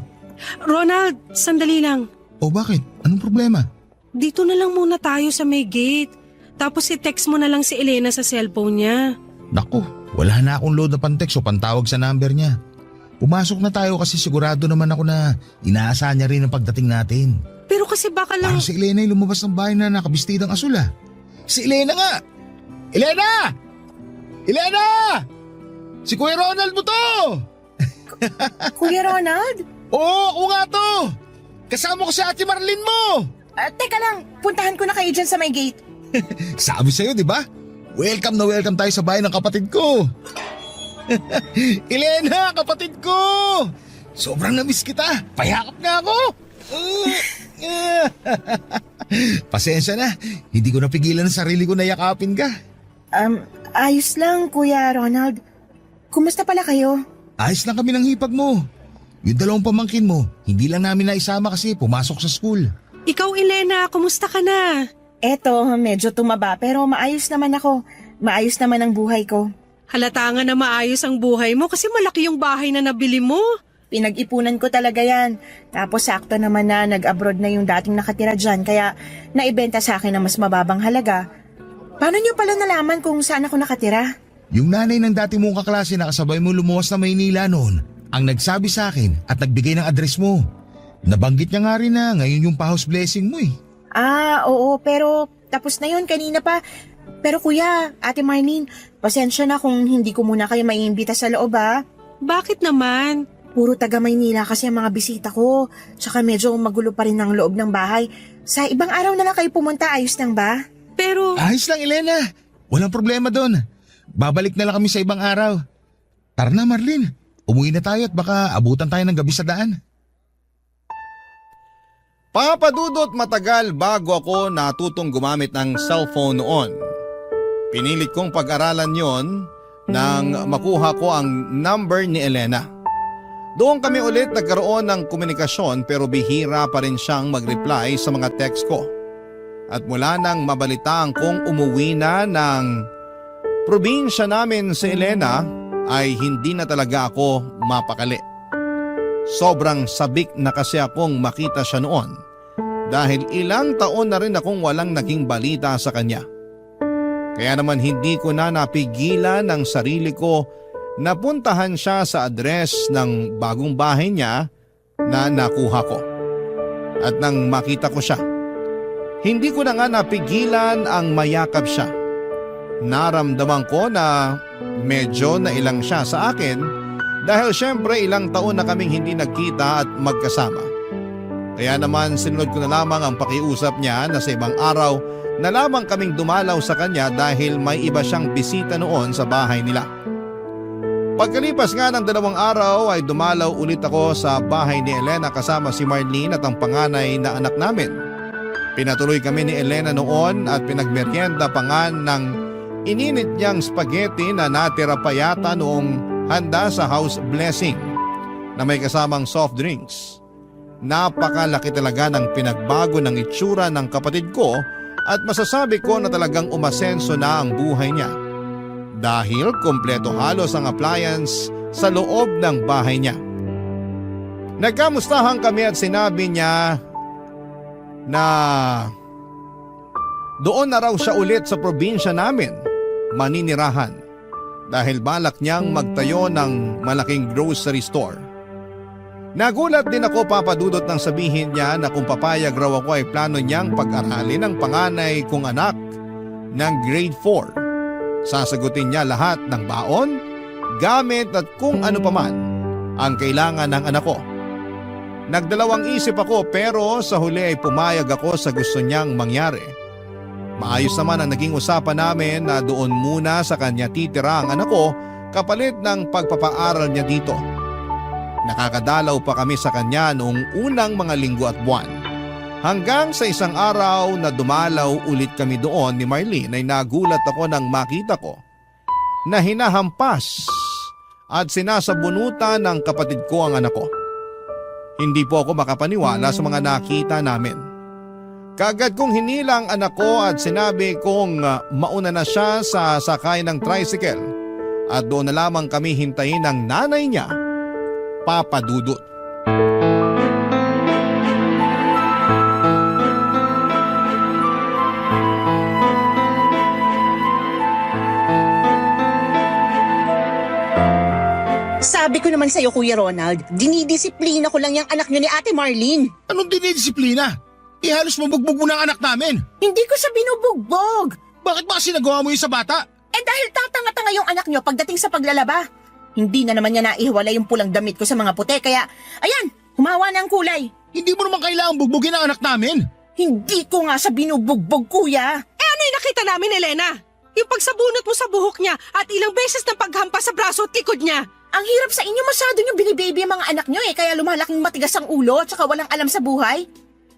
Ronald, sandali lang. O bakit? Anong problema? Dito na lang muna tayo sa may gate. Tapos i-text mo na lang si Elena sa cellphone niya. Naku, wala na akong load na pantext o pantawag sa number niya. Pumasok na tayo kasi sigurado naman ako na inaasahan niya rin ang pagdating natin. Pero kasi baka lang... Parang si Elena yung lumabas ng bahay na nakabistidang asul ah. Si Elena nga! Elena! Elena! Si Kuya Ronald mo to! Kuya Ronald? Oo, ako nga to! Kasama ko si Ate Marlene mo! Teka lang, puntahan ko na kayo dyan sa may gate. Sabi sa'yo, di ba? Welcome na welcome tayo sa bahay ng kapatid ko. Elena, kapatid ko! Sobrang namiss kita. Payakap nga ako. Pasensya na. Hindi ko napigilan ang sarili ko na yakapin ka. Ayos lang, Kuya Ronald. Kumusta pala kayo? Ayos lang kami ng hipag mo. Yung dalawang pamangkin mo, hindi lang namin naisama kasi pumasok sa school. Ikaw, Elena, kumusta ka na? Eto, medyo tumaba pero maayos naman ako. Maayos naman ang buhay ko. Halata nga na maayos ang buhay mo kasi malaki yung bahay na nabili mo. Pinag-ipunan ko talaga yan. Tapos sakto naman na nag-abroad na yung dating nakatira dyan kaya naibenta sa akin ng mas mababang halaga. Paano niyo pala nalaman kung saan ako nakatira? Yung nanay ng dati mong kaklase na kasabay mo lumuwas na Maynila noon, ang nagsabi sa akin at nagbigay ng address mo. Nabanggit niya nga rin na ngayon yung pa-house blessing mo eh. Oo, pero tapos na yun kanina pa. Pero kuya, Ate Marlene, pasensya na kung hindi ko muna kayo maiimbita sa loob ha. Bakit naman? Puro taga Maynila kasi ang mga bisita ko. Tsaka medyo magulo pa rin ang loob ng bahay. Sa ibang araw na lang kayo pumunta, ayos lang ba? Pero Ayos lang, Elena. Walang problema doon. Babalik na lang kami sa ibang araw. Tara na, Marlene. Umuwi na tayo at baka abutan tayo ng gabi sa daan. Papadudot matagal bago ako natutong gumamit ng cellphone noon. Pinilit kong pag-aralan yon nang makuha ko ang number ni Elena. Doon kami ulit nagkaroon ng komunikasyon pero bihira pa rin siyang mag-reply sa mga text ko. At mula nang mabalitaan kong umuwi na ng probinsya namin si Elena ay hindi na talaga ako mapakali. Sobrang sabik na kasi akong makita siya noon dahil ilang taon na rin akong walang naging balita sa kanya. Kaya naman hindi ko na napigilan ng sarili ko na puntahan siya sa address ng bagong bahay niya na nakuha ko. At nang makita ko siya, hindi ko na nga napigilan ang mayakap siya. Naramdaman ko na medyo nailang siya sa akin dahil syempre ilang taon na kaming hindi nagkita at magkasama. Kaya naman sinunod ko na lamang ang pakiusap niya na sa ibang araw na lamang kaming dumalaw sa kanya dahil may iba siyang bisita noon sa bahay nila. Pagkalipas nga ng 2 araw ay dumalaw ulit ako sa bahay ni Elena kasama si Marlene at ang panganay na anak namin. Pinatuloy kami ni Elena noon at pinagmeryenda pa nga ng ininit niyang spaghetti na natira pa yata noong handa sa house blessing na may kasamang soft drinks. Napakalaki talaga ng pinagbago ng itsura ng kapatid ko at masasabi ko na talagang umasenso na ang buhay niya. Dahil kompleto halos ang appliance sa loob ng bahay niya. Nagkamustahan kami at sinabi niya na doon na raw siya ulit sa probinsya namin maninirahan dahil balak niyang magtayo ng malaking grocery store. Nagulat din ako papadudot nang sabihin niya na kung papayag raw ako ay plano niyang pag-aralin ang panganay kong anak ng grade 4. Sasagutin niya lahat ng baon, gamit at kung ano paman ang kailangan ng anak ko. Nagdalawang isip ako pero sa huli ay pumayag ako sa gusto niyang mangyari. Maayos naman ang naging usapan namin na doon muna sa kanya titira ang anak ko kapalit ng pagpapaaral niya dito. Nakakadalaw pa kami sa kanya noong unang mga linggo at buwan. Hanggang sa isang araw na dumalaw ulit kami doon ni Marlene ay nagulat ako nang makita ko na hinahampas at sinasabunutan ng kapatid ko ang anak ko. Hindi po ako makapaniwala sa mga nakita namin. Kaagad kong hinilang anak ko at sinabi kong mauna na siya sa sakay ng tricycle at doon na lamang kami hintayin ng nanay niya, Papa Dudut. Sabi ko naman sa'yo, Kuya Ronald, dinidisiplina ko lang yung anak nyo ni Ate Marlene. Anong dinidisiplina? Halos mabugbog mo ng anak namin. Hindi ko siya binubugbog. Bakit ba kasi nagawa mo yun sa bata? Dahil tatanga-tanga yung anak nyo pagdating sa paglalaba. Hindi na naman niya naihiwala yung pulang damit ko sa mga puti, kaya ayan, humawa na ang kulay. Hindi mo naman kailangang bugbugin ang anak namin. Hindi ko nga siya binubugbog, Kuya. ano yung nakita namin, Elena? Yung pagsabunot mo sa buhok niya at ilang beses na paghampas sa braso at likod niya. Ang hirap sa inyo, masyado nyo binibaby ang mga anak nyo kaya lumalaking matigas ang ulo at saka walang alam sa buhay.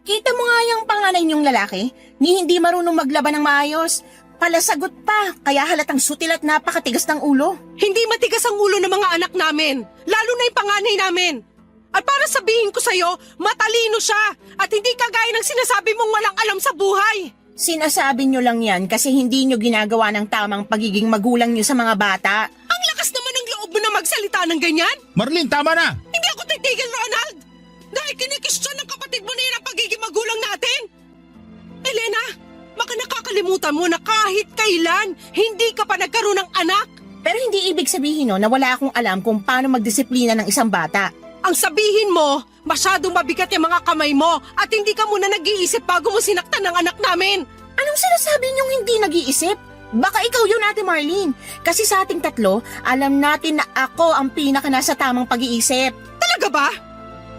Kita mo nga yung panganay niyong lalaki, ni hindi marunong maglaban ng maayos. Palasagot pa, kaya halatang sutil at napakatigas ng ulo. Hindi matigas ang ulo ng mga anak namin, lalo na yung panganay namin. At para sabihin ko sa'yo, matalino siya at hindi kagaya ng sinasabi mong walang alam sa buhay. Sinasabi nyo lang yan kasi hindi nyo ginagawa ng tamang pagiging magulang nyo sa mga bata. Ang lakas naman ng loob mo na magsalita ng ganyan. Marlene, tama na! Hindi ako titigil, Ronald! Dahil kinikistyon ng kapatid mo na yan ang pagiging magulang natin! Elena, baka nakakalimutan mo na kahit kailan, hindi ka pa nagkaroon ng anak! Pero hindi ibig sabihin na wala akong alam kung paano magdisiplina ng isang bata. Ang sabihin mo, masyadong mabigat yung mga kamay mo at hindi ka muna nag-iisip bago mo sinaktan ng anak namin! Anong sinasabi niyong hindi nag-iisip? Baka ikaw yun, Ate Marlene. Kasi sa ating tatlo, alam natin na ako ang pinaka nasa tamang pag-iisip. Talaga ba?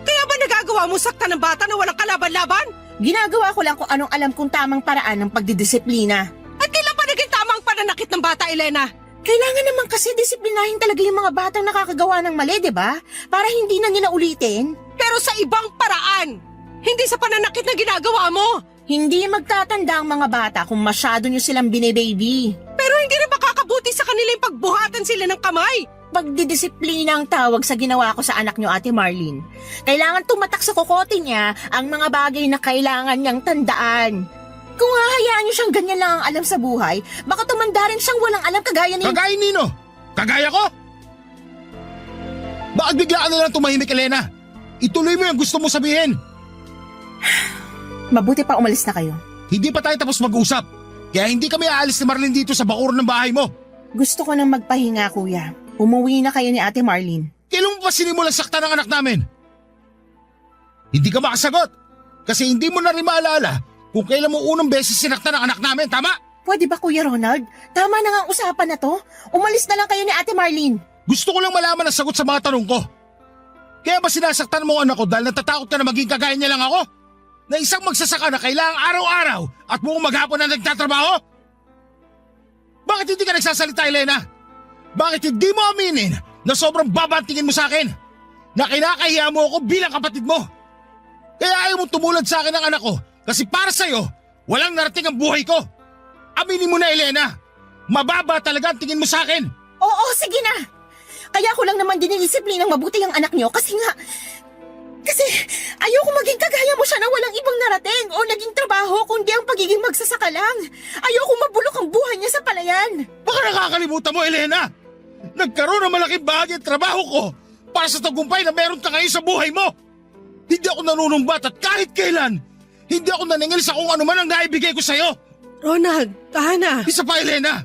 Kaya ba nagagawa mo sakta ng bata na walang kalaban-laban? Ginagawa ko lang kung anong alam kong tamang paraan ng pagdidisiplina. At kailan pa naging tamang pananakit ng bata, Elena? Kailangan naman kasi disiplinahin talaga yung mga batang nakakagawa ng mali, di ba? Para hindi na nila ulitin. Pero sa ibang paraan. Hindi sa pananakit na ginagawa mo. Hindi magtatanda ang mga bata kung masyado nyo silang binibaby. Pero hindi rin makakabuti sa kanila yung pagbuhatan sila ng kamay. Pagdidisiplina ang tawag sa ginawa ko sa anak nyo, Ate Marlene. Kailangan tumatak sa kokote niya ang mga bagay na kailangan niyang tandaan. Kung hahayaan niyo siyang ganyan lang ang alam sa buhay, baka tumanda rin siyang walang alam kagaya ni... Kagaya nino? Kagaya ko? Bakit bigla ka na lang tumahimik, Elena? Ituloy mo yung gusto mo sabihin. Mabuti pa umalis na kayo. Hindi pa tayo tapos mag-usap. Kaya hindi kami aalis ni Marlene dito sa bakuran ng bahay mo. Gusto ko nang magpahinga, kuya. Umuwi na kayo ni Ate Marlene. Kailan mo pa sinimulan sakta ng anak namin? Hindi ka makasagot. Kasi hindi mo na rin maalala kung kailan mo unang beses sinaktan ng anak namin, tama? Pwede ba, Kuya Ronald? Tama na nga ang usapan na to. Umalis na lang kayo ni Ate Marlene. Gusto ko lang malaman ang sagot sa mga tanong ko. Kaya ba sinasaktan mo ang anak ko dahil natatakot ka na maging kagaya niya lang ako? Na isang magsasaka na kailangang araw-araw at buong maghapon na nagtatrabaho? Bakit hindi ka nagsasalita, Elena? Bakit hindi mo aminin na sobrang baba ang tingin mo sa akin? Na kinakahiya mo ako bilang kapatid mo? Kaya ayaw mong tumulad sa akin ng anak ko kasi para sa'yo, walang narating ang buhay ko. Aminin mo na, Elena. Mababa talaga ang tingin mo sa akin. Oo, sige na. Kaya ko lang naman dinidisiplinang mabuti ang anak niyo kasi ayoko maging kagaya mo siya na walang ibang narating o naging trabaho kundi ang pagiging magsasaka lang. Ayoko mabulok ang buhay niya sa palayan. Baka nakakalimutan mo, Elena. Nagkaroon ng malaking bahagi ng trabaho ko para sa tagumpay na meron ka ngayon sa buhay mo. Hindi ako nanunumbat at kahit kailan, hindi ako naningil sa kung ano man ang naibigay ko sa'yo. Ronald, tahan na. Isa pa, Elena.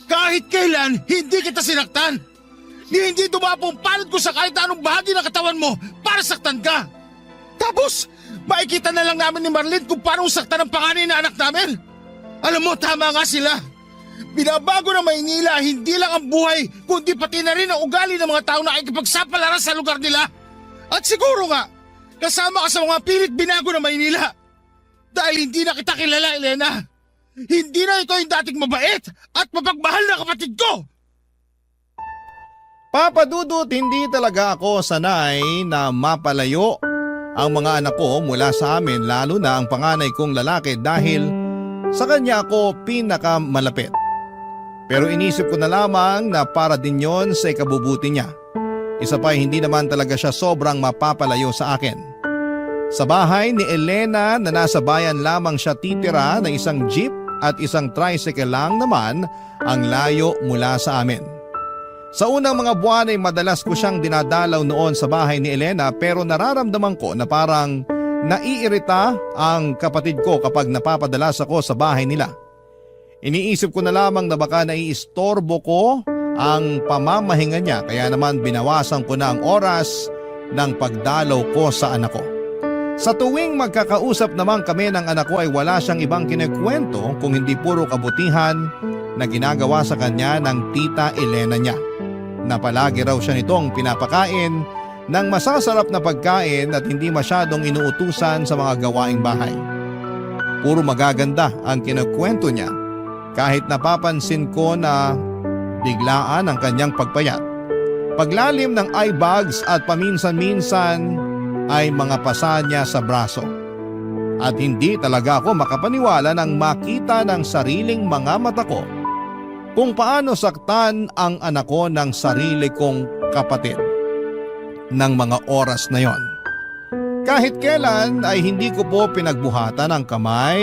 Kahit kailan, hindi kita sinaktan. Hindi dumapo ang palad ko sa kahit anong bahagi ng katawan mo para saktan ka. Tapos, makikita na lang namin ni Marlene kung paano saktan ang panganay na anak namin. Alam mo, tama nga sila. Binabago ng Maynila hindi lang ang buhay, kundi pati na rin ang ugali ng mga tao na nakikipagsapalaran sa lugar nila. At siguro nga, kasama ka sa mga pilit binago ng Maynila. Dahil hindi na kita kilala, Elena. Hindi na ito yung dating mabait at mapagmahal na kapatid ko. Papa Dudut, hindi talaga ako sanay na mapalayo ang mga anak ko mula sa amin, lalo na ang panganay kong lalaki dahil sa kanya ako pinakamalapit. Pero inisip ko na lamang na para din yon sa ikabubuti niya. Isa pa, hindi naman talaga siya sobrang mapapalayo sa akin. Sa bahay ni Elena na nasa bayan lamang siya titira na isang jeep at isang tricycle lang naman ang layo mula sa amin. Sa unang mga buwan ay madalas ko siyang dinadalaw noon sa bahay ni Elena pero nararamdaman ko na parang naiirita ang kapatid ko kapag napapadalas ako sa bahay nila. Iniisip ko na lamang na baka naiistorbo ko ang pamamahinga niya kaya naman binawasan ko na ang oras ng pagdalaw ko sa anak ko. Sa tuwing magkakausap naman kami ng anak ko ay wala siyang ibang kinikwento kung hindi puro kabutihan na ginagawa sa kanya ng tita Elena niya. Na palagi raw siya nitong pinapakain ng masasarap na pagkain at hindi masyadong inuutusan sa mga gawaing bahay. Puro magaganda ang kinukwento niya kahit napapansin ko na biglaan ang kanyang pagpayat. Paglalim ng eye bags at paminsan-minsan ay mga pasa niya sa braso. At hindi talaga ako makapaniwala nang makita ng sariling mga mata ko kung paano saktan ang anak ko ng sarili kong kapatid ng mga oras na yon. Kahit kailan ay hindi ko po pinagbuhatan ng kamay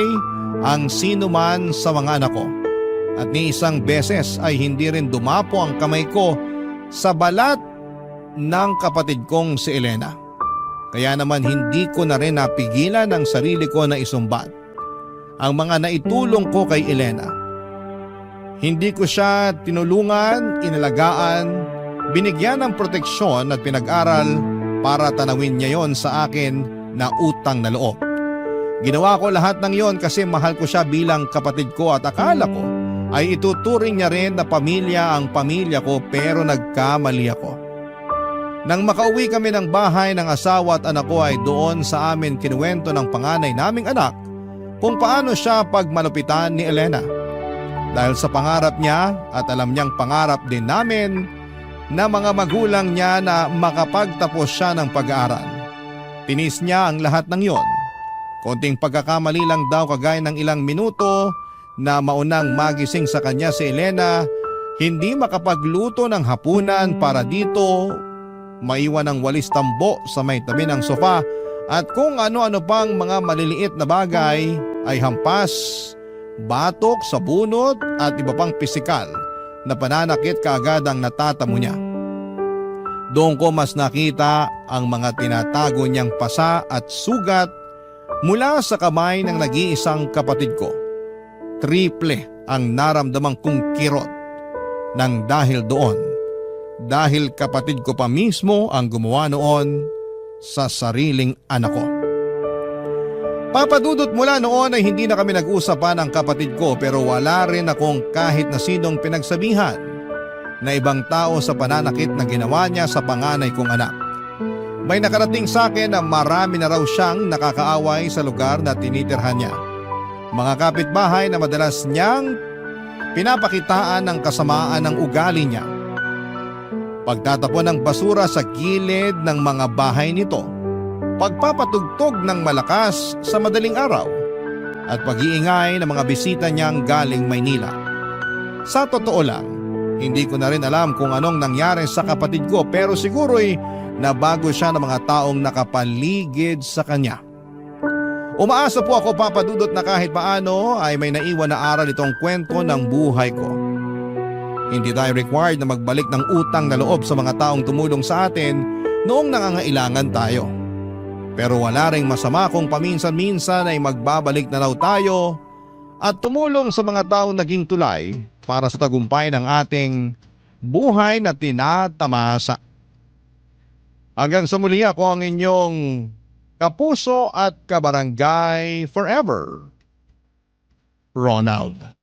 ang sino man sa mga anak ko. At ni isang beses ay hindi rin dumapo ang kamay ko sa balat ng kapatid kong si Elena. Kaya naman hindi ko na rin napigilan ang sarili ko na isumbat ang mga naitulong ko kay Elena. Hindi ko siya tinulungan, inalagaan, binigyan ng proteksyon at pinag-aral para tanawin niya yon sa akin na utang na loob. Ginawa ko lahat ng yon kasi mahal ko siya bilang kapatid ko at akala ko ay ituturing niya rin na pamilya ang pamilya ko pero nagkamali ako. Nang makauwi kami ng bahay ng asawa at anak ko ay doon sa amin kinuwento ng panganay naming anak kung paano siya pagmalupitan ni Elena. Dahil sa pangarap niya at alam niyang pangarap din namin na mga magulang niya na makapagtapos siya ng pag-aaral. Tinis niya ang lahat ng yon. Konting pagkakamali lang daw kagaya ng ilang minuto na maunang magising sa kanya si Elena, hindi makapagluto ng hapunan para dito, maiwan ng walis tambo sa may tabi ng sofa at kung ano-ano pang mga maliliit na bagay ay hampas, batok sa bunot at iba pang pisikal na pananakit kaagad ang natatamo niya. Doon ko mas nakita ang mga tinatago niyang pasa at sugat mula sa kamay ng nag-iisang kapatid ko. Triple ang naramdamang kong kirot nang dahil doon. Dahil kapatid ko pa mismo ang gumawa noon sa sariling anak ko. Papadudot mula noon ay hindi na kami nag-usap pa ng kapatid ko pero wala rin akong kahit na sinong pinagsabihan na ibang tao sa pananakit na ginawa niya sa panganay kong anak. May nakarating sa akin na marami na raw siyang nakakaaway sa lugar na tinitirhan niya. Mga kapitbahay na madalas niyang pinapakitaan ng kasamaan ng ugali niya. Pagtatapon ng basura sa gilid ng mga bahay nito, pagpapatugtog ng malakas sa madaling araw, at pag-iingay ng mga bisita niyang galing Maynila. Sa totoo lang, hindi ko na rin alam kung anong nangyari sa kapatid ko pero siguro'y nabago siya ng mga taong nakapaligid sa kanya. Umaasa po ako papadudot na kahit paano ay may naiwan na aral itong kwento ng buhay ko. Hindi tayo required na magbalik ng utang na loob sa mga taong tumulong sa atin noong nangangailangan tayo. Pero wala ring masama kung paminsan-minsan ay magbabalik na raw tayo at tumulong sa mga taong naging tulay para sa tagumpay ng ating buhay na tinatamasa. Hanggang sa muli ako ang inyong kapuso at kabarangay forever, Ronald.